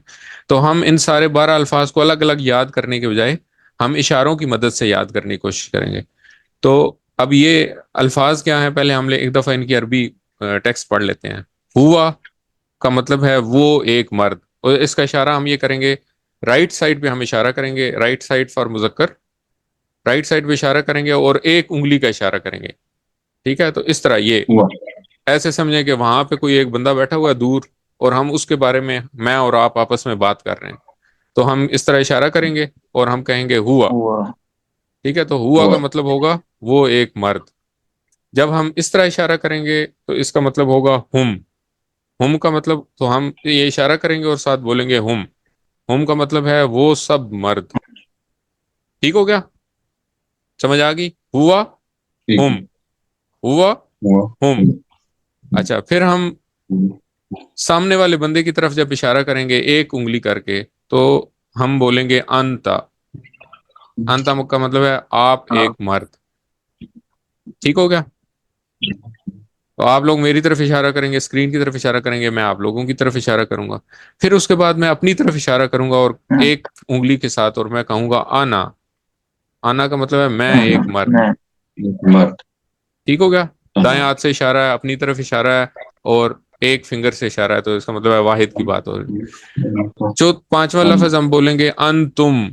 تو ہم ان سارے 12 الفاظ کو الگ الگ یاد کرنے کے بجائے ہم اشاروں کی مدد سے یاد کرنے کی کوشش کریں گے۔ تو اب یہ الفاظ کیا ہیں؟ پہلے ہم ایک دفعہ ان کی عربی ٹیکسٹ پڑھ لیتے ہیں۔ ہوا کا مطلب ہے وہ ایک مرد، اور اس کا اشارہ ہم یہ کریں گے، رائٹ سائڈ پہ ہم اشارہ کریں گے، رائٹ سائڈ فار مذکر، رائٹ سائڈ پہ اشارہ کریں گے اور ایک انگلی کا اشارہ کریں گے، ٹھیک ہے۔ تو اس طرح یہ ہوا۔ ایسے سمجھیں کہ وہاں پہ کوئی ایک بندہ بیٹھا ہوا ہے دور، اور ہم اس کے بارے میں اور آپ آپس میں بات کر رہے ہیں، تو ہم اس طرح اشارہ کریں گے اور ہم کہیں گے ہوا، ہوا۔ ٹھیک ہے۔ تو ہوا کا ہوا۔ مطلب ہوگا وہ ایک مرد۔ جب ہم اس طرح اشارہ کریں گے تو اس کا مطلب ہوگا ہم کا مطلب، تو ہم یہ اشارہ کریں گے اور ساتھ بولیں گے ہم کا مطلب ہے وہ سب مرد، ٹھیک ہو گیا؟ سمجھ آ گئی؟ ہوا ٹھیک ہے۔ ہم، ہوا ہوا۔ ہم۔ اچھا، پھر ہم سامنے والے بندے کی طرف جب اشارہ کریں گے ایک انگلی کر کے، تو ہم بولیں گے انتا، انتا کا مطلب ہے آپ ہاں۔ ایک مرد، ٹھیک ہو گیا؟ تو آپ لوگ میری طرف اشارہ کریں گے، اسکرین کی طرف اشارہ کریں گے، میں آپ لوگوں کی طرف اشارہ کروں گا، پھر اس کے بعد میں اپنی طرف اشارہ کروں گا اور ایک انگلی کے ساتھ، اور میں کہوں گا آنا، آنا کا مطلب ہے میں ایک مرد، میں مرد۔ ٹھیک ہو گیا؟ دائیں ہاتھ سے اشارہ ہے، اپنی طرف اشارہ ہے، اور ایک فنگر سے اشارہ ہے، تو اس کا مطلب ہے واحد کی بات ہو رہی ہے۔ پانچواں لفظ ہم بولیں گے انتم،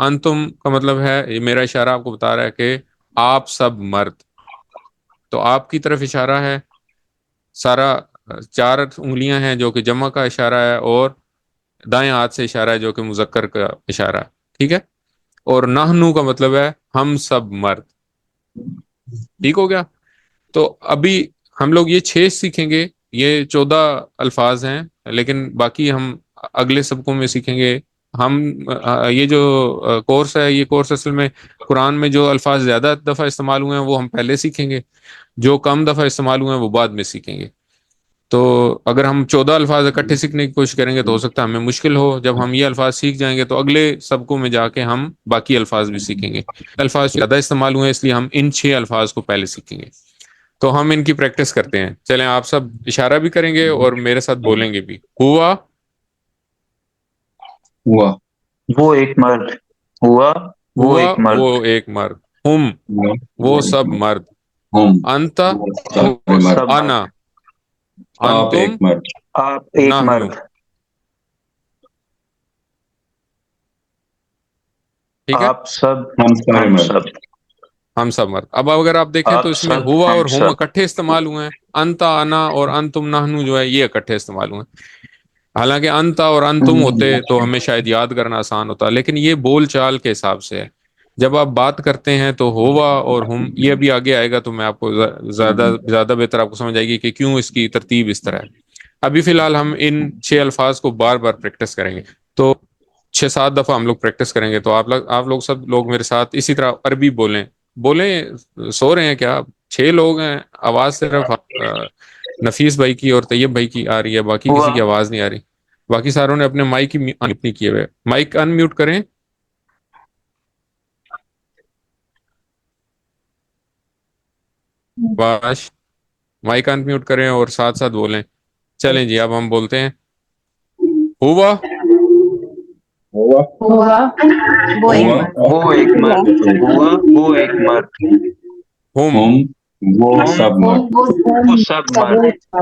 انتم کا مطلب ہے، یہ میرا اشارہ آپ کو بتا رہا ہے کہ آپ سب مرد، تو آپ کی طرف اشارہ ہے، سارا 4 انگلیاں ہیں جو کہ جمع کا اشارہ ہے، اور دائیں ہاتھ سے اشارہ ہے جو کہ مذکر کا اشارہ ہے، ٹھیک ہے۔ اور نحنو کا مطلب ہے ہم سب مرد، ٹھیک ہو گیا؟ تو ابھی ہم لوگ یہ 6 سیکھیں گے، یہ 14 الفاظ ہیں، لیکن باقی ہم اگلے سبقوں میں سیکھیں گے ہم یہ جو کورس ہے، یہ کورس اصل میں قرآن میں جو الفاظ زیادہ دفعہ استعمال ہوئے ہیں وہ ہم پہلے سیکھیں گے، جو کم دفعہ استعمال ہوئے ہیں وہ بعد میں سیکھیں گے. تو اگر ہم 14 الفاظ اکٹھے سیکھنے کی کوشش کریں گے تو ہو سکتا ہے ہمیں مشکل ہو. جب ہم یہ الفاظ سیکھ جائیں گے تو اگلے سبقوں میں جا کے ہم باقی الفاظ بھی سیکھیں گے. الفاظ زیادہ استعمال ہوئے ہیں اس لیے ہم ان 6 الفاظ کو پہلے سیکھیں گے. تو ہم ان کی پریکٹس کرتے ہیں. چلیں آپ سب اشارہ بھی کریں گے اور میرے ساتھ بولیں گے بھی. ہوا، ہوا، وہ ایک مرد. ہوا وہ ہوا ایک مرد. وہ ایک مرد. ہم وہ سب مرد. ہم انت وہ سب انا مرد. آپ ایک انتم مرد. آپ ایک نحنو. مرد. ٹھیک ہے، آپ سب ہم سارے ہم مرد. سب. ہم سب مرد. اب اگر آپ دیکھیں تو آپ اس میں سب ہوا اور ہم ہم سب. اکٹھے استعمال ہوئے ہیں. انتا انا اور انتم نحنو جو ہے یہ اکٹھے استعمال ہوئے ہیں. حالانکہ انتا اور انتم ہوتے تو ہمیں شاید یاد کرنا آسان ہوتا، لیکن یہ بول چال کے حساب سے ہے. جب آپ بات کرتے ہیں تو ہوا اور ہم، یہ بھی آگے آئے گا تو میں آپ کو زیادہ بہتر آپ کو سمجھ آئے گی کہ کیوں اس کی ترتیب اس طرح ہے. ابھی فی الحال ہم ان 6 الفاظ کو بار بار پریکٹس کریں گے. تو 6-7 دفعہ ہم لوگ پریکٹس کریں گے. تو آپ لوگ سب لوگ میرے ساتھ اسی طرح عربی بولیں. سو رہے ہیں کیا آپ؟ 6 لوگ ہیں، آواز صرف نفیس بھائی کی اور طیب بھائی کی آ رہی ہے، باقی ہوا کسی کی آواز نہیں آ رہی. باقی ساروں نے اپنے مائک ہی نہیں کیے ہوئے. مائک ان میوٹ کریں. باش مائک ان میوٹ کریں اور ساتھ ساتھ بولیں. چلیں جی اب ہم بولتے ہیں. ہوا، ہوا، ہوا وہ ایک ہم مرد. وہ ایک مرد. ہوا وہ ایک مرد. ہم ہم وہ ہم سب مرد. وہ سب مرد.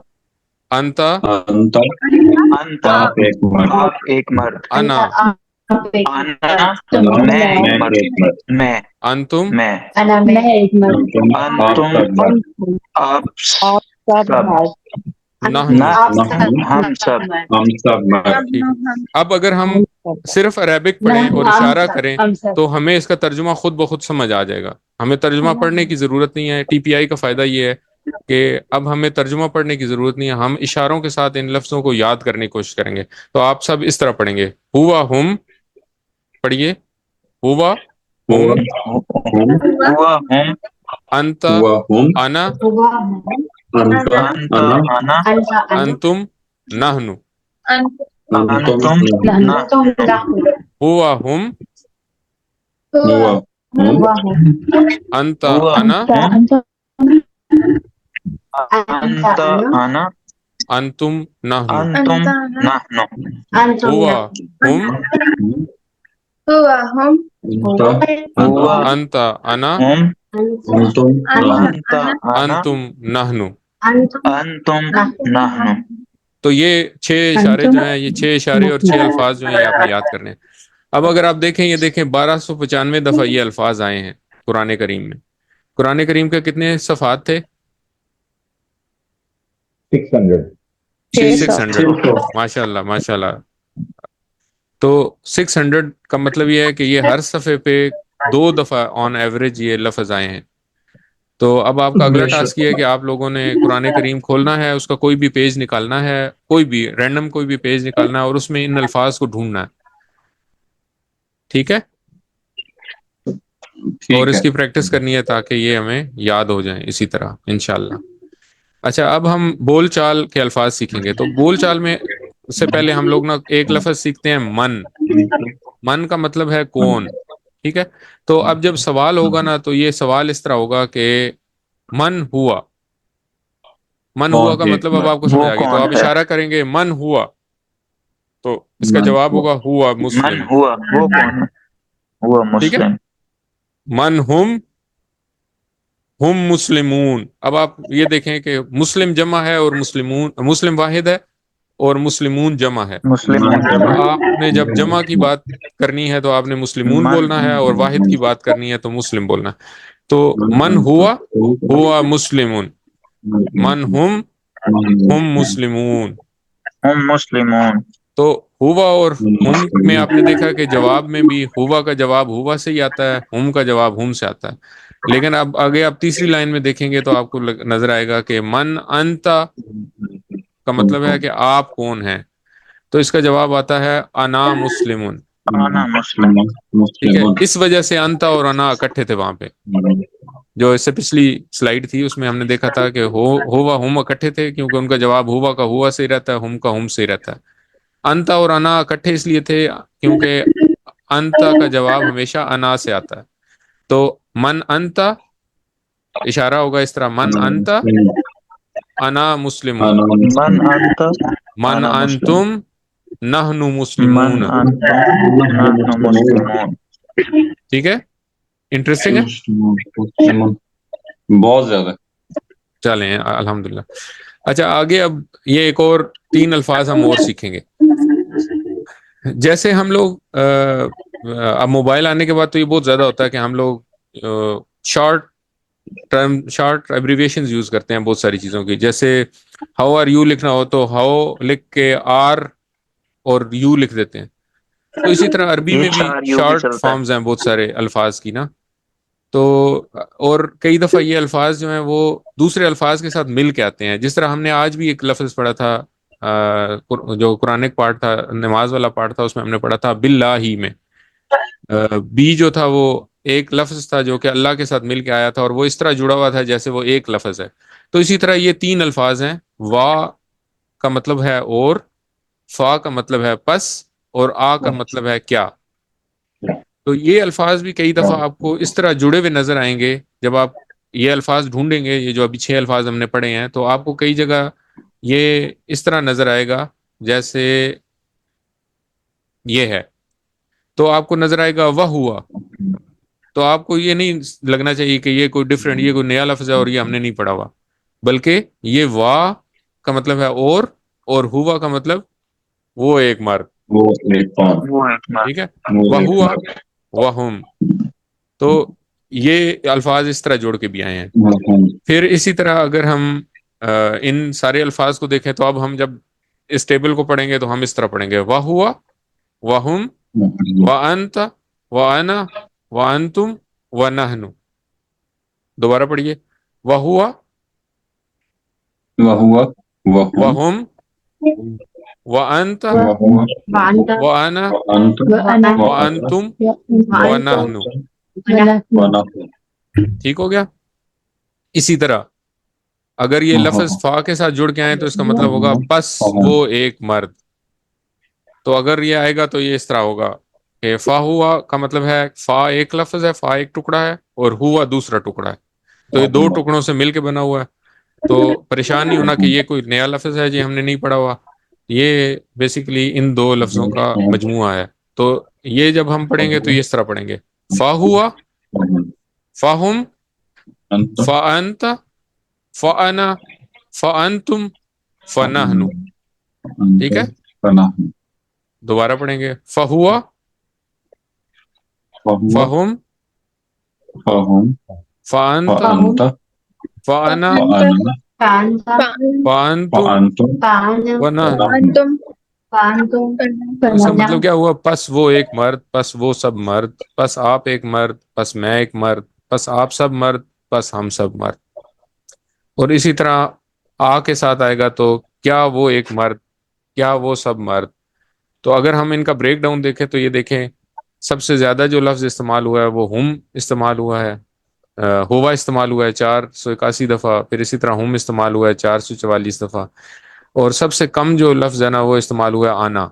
انتا انت انت آپ ایک مرد. آپ ایک مرد. انا انا انا میں ایک میں مرد. ایک مرد. میں انتم میں انا میں ایک مرد. انتم آپ انتم سب مرد. آپ آپ سب سب. مرد. نحنو. آپ نحن ہم سب. مرد. ہم سب مرد. ٹھیک. اب اگر ہم ہم سب. صرف عربک پڑھیں اور ہم اشارہ سب. کریں ہم سب. تو ہمیں اس کا ترجمہ خود بخود سمجھ آ جائے گا. ہمیں ترجمہ پڑھنے کی ضرورت نہیں ہے. ٹی پی آئی کا فائدہ یہ ہے کہ اب ہمیں ترجمہ پڑھنے کی ضرورت نہیں ہے. ہم اشاروں کے ساتھ ان لفظوں کو یاد کرنے کی کوشش کریں گے. تو آپ سب اس طرح پڑھیں گے. ہوا ہم، پڑھیے. ہوا ہم، ہم ہوا ہم. انت ہوا ہم انا ہوا ہم. انت انت انا انا انت انا. انتم نحنو. انتم نحن. نحن. ہوا ہم، ہوا ہم ہوا ہم. انت ہوا انا ہم. انت انت انا. انا. انتم نحنو. انتم نحن. انتم ہوا ہم، ہوا ہم. انت ہوا انا انت انا ہم. انتم نحن. انت انا. انتم نحنو. انتم نحن. تو یہ 6 اشارے جو ہیں، یہ 6 اشارے اور 6 الفاظ جو ہیں یہ آپ نے یاد کرنے ہیں. اب اگر آپ دیکھیں، یہ دیکھیں 1295 دفعہ یہ الفاظ آئے ہیں قرآن کریم میں. قرآن کریم کے کتنے صفحات تھے؟ 600. 600. ماشاء اللہ ماشاء اللہ. تو 600 کا مطلب یہ ہے کہ یہ ہر صفحے پہ 2 دفعہ آن ایوریج یہ لفظ آئے ہیں. تو اب آپ کا اگلا ٹاسک یہ ہے کہ آپ لوگوں نے قرآن کریم کھولنا ہے، اس کا کوئی بھی پیج نکالنا ہے، کوئی بھی رینڈم کوئی بھی پیج نکالنا ہے اور اس میں ان الفاظ کو ڈھونڈنا ہے. ٹھیک ہے، اور ٹھیک اس ہے. کی پریکٹس کرنی ہے تاکہ یہ ہمیں یاد ہو جائیں اسی طرح انشاءاللہ. اچھا، اب ہم بول چال کے الفاظ سیکھیں گے. تو بول چال میں سے پہلے ہم لوگ نا ایک لفظ سیکھتے ہیں، من. من کا مطلب ہے کون. ٹھیک ہے. تو اب جب سوال ہوگا نا تو یہ سوال اس طرح ہوگا کہ من ہوا. من ہوا کا کون ایک مطلب اب مرد. آپ کو سمجھ وہ آ گئی. تو کون آپ ہے؟ اشارہ کریں گے من ہوا، تو اس کا من جواب ہوا. ہوگا ہوا من مسلم. ہوا وہ کون ہے؟ ہوا ٹھیک ہے. مسلم. من ہم مسلمون. اب آپ یہ دیکھیں کہ مسلم جمع ہے اور مسلمون، مسلم واحد ہے اور مسلمون جمع ہے. مسلمون تو جمع. آپ نے جب جمع کی بات کرنی ہے تو آپ نے مسلمون من بولنا ہے، اور واحد کی بات کرنی ہے تو مسلم بولنا ہے. تو من ہوا ہوا مسلمون، من ہم مسلمون. ہم مسلمون. تو ہوا اور ہم میں آپ نے دیکھا کہ جواب میں بھی ہوا کا جواب ہوا سے ہی آتا ہے، ہم کا جواب ہم سے آتا ہے. لیکن اب آگے آپ تیسری لائن میں دیکھیں گے تو آپ کو نظر آئے گا کہ من انتا کا مطلب ہے کہ آپ کون ہیں. تو اس کا جواب آتا ہے انا مسلمون. أنا مسلم. ٹھیک ہے، مسلمون. اس وجہ سے انتا اور انا اکٹھے تھے وہاں پہ. جو اس سے پچھلی سلائیڈ تھی اس میں ہم نے دیکھا تھا کہ ہوا ہم اکٹھے تھے کیونکہ ان کا جواب ہوا کا ہوا سے ہی رہتا ہے، ہم کا ہم سے ہی رہتا ہے. انتا اور انا اکٹھے اس لیے تھے کیونکہ انتا کا جواب ہمیشہ انا سے آتا ہے. تو من انتا اشارہ ہوگا اس طرح، من انتا انا مسلمون، من أنت من أنا مسلم. انتم نحن من مسلمون. أنتم نحن مسلمون. ٹھیک ہے، انٹرسٹنگ ہے. مسلمون بہت زیادہ. چلیں الحمدللہ. اچھا آگے اب یہ ایک اور 3 الفاظ ہم اور سیکھیں گے. جیسے ہم لوگ اب موبائل آنے کے بعد تو یہ بہت زیادہ ہوتا ہے کہ ہم لوگ شارٹ ایبریویشنز یوز کرتے ہیں بہت ساری چیزوں کی. جیسے ہاؤ آر یو لکھنا ہو تو ہاؤ لکھ کے آر اور یو لکھ دیتے ہیں. تو اسی طرح عربی یہ میں بھی 4 یو بھی شارٹ چلتا ہے. فارمز ہیں بہت سارے الفاظ کی نا. تو اور کئی دفعہ یہ الفاظ جو ہیں وہ دوسرے الفاظ کے ساتھ مل کے آتے ہیں. جس طرح ہم نے آج بھی ایک لفظ پڑھا تھا جو قرآن پارٹ تھا، نماز والا پارٹ تھا، اس میں ہم نے پڑھا تھا باللہ میں. بی جو تھا وہ ایک لفظ تھا جو کہ اللہ کے ساتھ مل کے آیا تھا اور وہ اس طرح جڑا ہوا تھا جیسے وہ ایک لفظ ہے. تو اسی طرح یہ 3 الفاظ ہیں. وا کا مطلب ہے اور، فا کا مطلب ہے پس، اور آ کا مطلب ہے کیا. تو یہ الفاظ بھی کئی دفعہ آپ کو اس طرح جڑے ہوئے نظر آئیں گے جب آپ یہ الفاظ ڈھونڈیں گے. یہ جو ابھی 6 الفاظ ہم نے پڑھے ہیں تو آپ کو کئی جگہ یہ اس طرح نظر آئے گا جیسے یہ ہے. تو آپ کو نظر آئے گا وہ ہوا. تو آپ کو یہ نہیں لگنا چاہیے کہ یہ کوئی ڈفرینٹ، یہ کوئی نیا لفظ ہے اور یہ ہم نے نہیں پڑھا ہوا، بلکہ یہ وا کا مطلب ہے اور ہوا کا مطلب وہ ایک مرد. وہ ایک پان. وہ ایک مرد. ٹھیک ہے، وہ وہ ایک ہوا مرد. وہم. تو یہ الفاظ اس طرح جوڑ کے بھی آئے ہیں. پھر اسی طرح اگر ہم ان سارے الفاظ کو دیکھیں تو اب ہم جب اس ٹیبل کو پڑھیں گے تو ہم اس طرح پڑھیں گے: وہ ہوا وہم وانت وانا وانتم ونحن. دوبارہ پڑھیے: وہ ہوا وہوا وہم وانت وأنت وانا وأنا وانتم ونحن. ونحن. ٹھیک ہو گیا. اسی طرح اگر یہ لفظ فا کے ساتھ جڑ کے آئے تو اس کا مطلب ہوگا پس وہ ایک مرد. تو اگر یہ آئے گا تو یہ اس طرح ہوگا کہ فا ہوا کا مطلب ہے فا ایک لفظ ہے، فا ایک ٹکڑا ہے، اور ہوا دوسرا ٹکڑا ہے. تو یہ 2 ٹکڑوں سے مل کے بنا ہوا ہے. تو پریشان نہیں ہونا کہ یہ کوئی نیا لفظ ہے جی ہم نے نہیں پڑھا ہوا. یہ بیسیکلی ان 2 لفظوں کا مجموعہ ہے. تو یہ جب ہم پڑھیں گے تو یہ اس طرح پڑھیں گے: فا ہوا فاہم فانت فانا فانتم فنحن. ٹھیک ہے، دوبارہ پڑھیں گے: فہوا فہم فانت فانا فانتم ونحن. اس کا مطلب کیا ہوا؟ پس وہ ایک مرد، پس وہ سب مرد، پس آپ ایک مرد، پس میں ایک مرد، پس آپ سب مرد، پس ہم سب مرد. اور اسی طرح آ کے ساتھ آئے گا تو کیا وہ ایک مرد، کیا وہ سب مرد. تو اگر ہم ان کا بریک ڈاؤن دیکھیں تو یہ دیکھیں سب سے زیادہ جو لفظ استعمال ہوا ہے وہ ہم استعمال ہوا ہے، ہوا استعمال ہوا ہے 481 دفعہ. پھر اسی طرح ہم استعمال ہوا ہے 444 دفعہ. اور سب سے کم جو لفظ ہے نا وہ استعمال ہوا ہے آنا.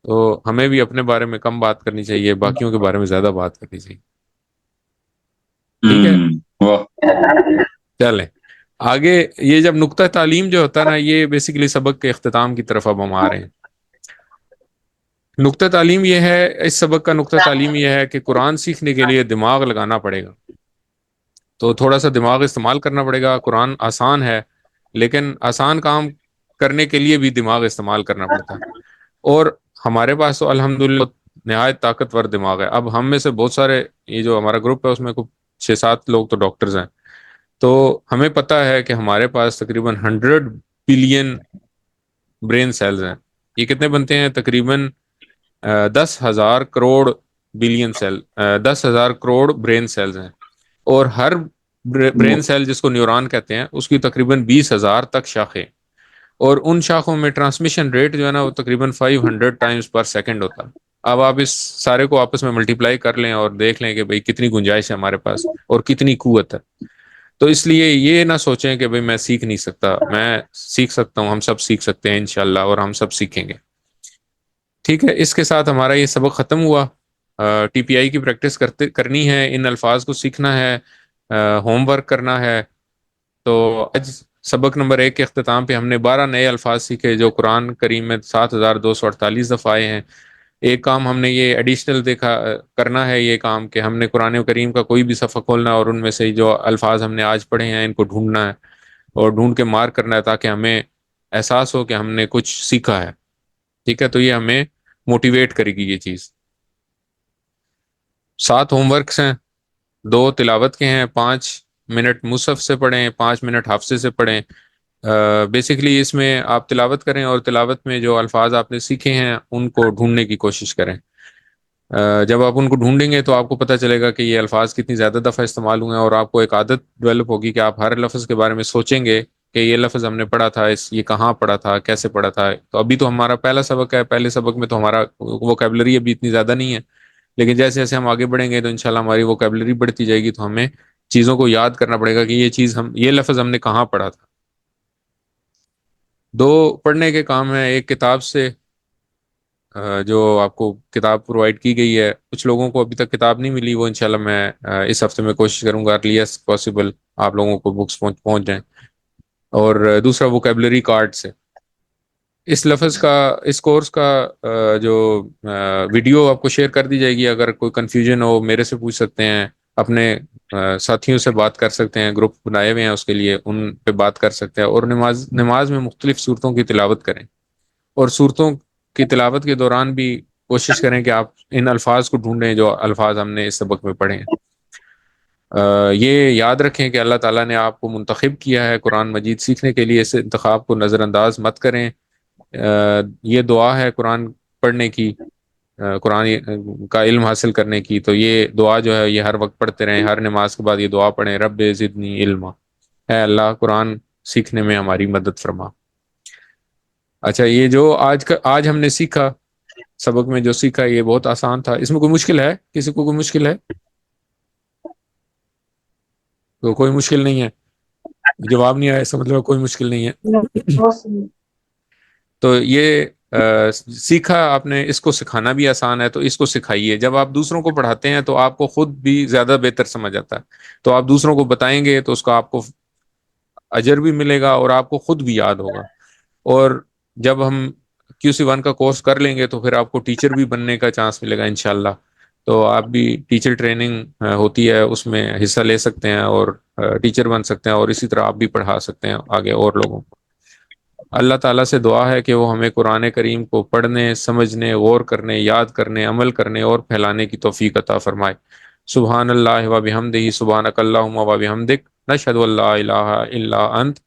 تو ہمیں بھی اپنے بارے میں کم بات کرنی چاہیے، باقیوں کے بارے میں زیادہ بات کرنی چاہیے. ٹھیک ہے، چلیں آگے. یہ جب نقطہ تعلیم جو ہوتا ہے نا، یہ بیسیکلی سبق کے اختتام کی طرف اب ہم آ رہے ہیں. نقطہ تعلیم یہ ہے، اس سبق کا نقطہ تعلیم یہ ہے کہ قرآن سیکھنے کے لیے دماغ لگانا پڑے گا. تو تھوڑا سا دماغ استعمال کرنا پڑے گا. قرآن آسان ہے لیکن آسان کام کرنے کے لیے بھی دماغ استعمال کرنا پڑتا ہے. اور ہمارے پاس تو الحمدللہ نہایت طاقتور دماغ ہے. اب ہم میں سے بہت سارے، یہ جو ہمارا گروپ ہے اس میں 6-7 لوگ تو ڈاکٹرز ہیں. تو ہمیں پتہ ہے کہ ہمارے پاس تقریباً 100 بلین برین سیلز ہیں. یہ کتنے بنتے ہیں؟ تقریباً 10,000 crore billion cell, 10,000 crore brain cells ہیں. اور ہر برین سیل جس کو نیورون کہتے ہیں اس کی تقریباً 20,000 تک شاخیں. اور ان شاخوں میں ٹرانسمیشن ریٹ جو ہے نا وہ تقریباً 500 ٹائمز پر سیکنڈ ہوتا ہے. اب آپ اس سارے کو آپس میں ملٹیپلائی کر لیں اور دیکھ لیں کہ بھئی کتنی گنجائش ہے ہمارے پاس اور کتنی قوت ہے. تو اس لیے یہ نہ سوچیں کہ بھئی میں سیکھ نہیں سکتا. میں سیکھ سکتا ہوں، ہم سب سیکھ سکتے ہیں انشاءاللہ، اور ہم سب سیکھیں گے. ٹھیک ہے، اس کے ساتھ ہمارا یہ سبق ختم ہوا. ٹی پی آئی کی پریکٹس کرنی ہے، ان الفاظ کو سیکھنا ہے، ہوم ورک کرنا ہے. تو آج سبق نمبر 1 کے اختتام پہ ہم نے 12 نئے الفاظ سیکھے جو قرآن کریم میں 7248 دفعہ آئے ہیں. ایک کام ہم نے یہ ایڈیشنل دیکھا کرنا ہے، یہ کام کہ ہم نے قرآن کریم کا کوئی بھی صفحہ کھولنا ہے اور ان میں سے جو الفاظ ہم نے آج پڑھے ہیں ان کو ڈھونڈنا ہے اور ڈھونڈ کے مارک کرنا ہے تاکہ ہمیں احساس ہو کہ ہم نے کچھ سیکھا ہے. ٹھیک ہے، تو یہ ہمیں موٹیویٹ کرے گی یہ چیز. 7 ہوم ورکس ہیں، 2 تلاوت کے ہیں، 5 منٹ مصحف سے پڑھیں، 5 منٹ حافظے سے پڑھیں. بیسیکلی اس میں آپ تلاوت کریں اور تلاوت میں جو الفاظ آپ نے سیکھے ہیں ان کو ڈھونڈنے کی کوشش کریں. جب آپ ان کو ڈھونڈیں گے تو آپ کو پتہ چلے گا کہ یہ الفاظ کتنی زیادہ دفعہ استعمال ہوئے ہیں، اور آپ کو ایک عادت ڈیولپ ہوگی کہ آپ ہر لفظ کے بارے میں سوچیں گے کہ یہ لفظ ہم نے پڑھا تھا، یہ کہاں پڑھا تھا، کیسے پڑھا تھا. تو ابھی تو ہمارا پہلا سبق ہے، پہلے سبق میں تو ہمارا ووکیبلری ابھی اتنی زیادہ نہیں ہے، لیکن جیسے جیسے ہم آگے بڑھیں گے تو انشاءاللہ ہماری ووکیبلری بڑھتی جائے گی. تو ہمیں چیزوں کو یاد کرنا پڑے گا کہ یہ لفظ ہم نے کہاں پڑھا تھا. 2 پڑھنے کے کام ہیں. ایک کتاب سے جو آپ کو کتاب پرووائڈ کی گئی ہے. کچھ لوگوں کو ابھی تک کتاب نہیں ملی، وہ انشاءاللہ میں اس ہفتے میں کوشش کروں گا ارلیسٹ پاسبل آپ لوگوں کو بکس پہنچ جائیں. اور دوسرا ووکیبلری کارڈ سے. اس لفظ کا، اس کورس کا جو ویڈیو آپ کو شیئر کر دی جائے گی. اگر کوئی کنفیوژن ہو میرے سے پوچھ سکتے ہیں، اپنے ساتھیوں سے بات کر سکتے ہیں، گروپ بنائے ہوئے ہیں اس کے لیے، ان پہ بات کر سکتے ہیں. اور نماز میں مختلف صورتوں کی تلاوت کریں، اور صورتوں کی تلاوت کے دوران بھی کوشش کریں کہ آپ ان الفاظ کو ڈھونڈیں جو الفاظ ہم نے اس سبق میں پڑھے ہیں. یہ یاد رکھیں کہ اللہ تعالیٰ نے آپ کو منتخب کیا ہے قرآن مجید سیکھنے کے لیے. اس انتخاب کو نظر انداز مت کریں. یہ دعا ہے قرآن پڑھنے کی، قرآن کا علم حاصل کرنے کی. تو یہ دعا جو ہے یہ ہر وقت پڑھتے رہیں، ہر نماز کے بعد یہ دعا پڑھیں، رب زدنی علما، اے اللہ قرآن سیکھنے میں ہماری مدد فرما. اچھا، یہ جو آج ہم نے سیکھا، سبق میں جو سیکھا یہ بہت آسان تھا. اس میں کوئی مشکل ہے؟ کسی کو کوئی مشکل ہے؟ تو کوئی مشکل نہیں ہے، جواب نہیں آیا اس کا مطلب کوئی مشکل نہیں ہے. تو یہ سیکھا آپ نے، اس کو سکھانا بھی آسان ہے، تو اس کو سکھائیے. جب آپ دوسروں کو پڑھاتے ہیں تو آپ کو خود بھی زیادہ بہتر سمجھ آتا ہے. تو آپ دوسروں کو بتائیں گے تو اس کا آپ کو اجر بھی ملے گا اور آپ کو خود بھی یاد ہوگا. اور جب ہم QC1 کا کورس کر لیں گے تو پھر آپ کو ٹیچر بھی بننے کا چانس ملے گا انشاءاللہ. تو آپ بھی ٹیچر ٹریننگ ہوتی ہے، اس میں حصہ لے سکتے ہیں اور ٹیچر بن سکتے ہیں، اور اسی طرح آپ بھی پڑھا سکتے ہیں آگے اور لوگوں کو. اللہ تعالیٰ سے دعا ہے کہ وہ ہمیں قرآن کریم کو پڑھنے، سمجھنے، غور کرنے، یاد کرنے، عمل کرنے اور پھیلانے کی توفیق عطا فرمائے. سبحان اللہ و بحمدہ، سبحانک اللہم و بحمدک، نشہد ان لا الہ الا انت،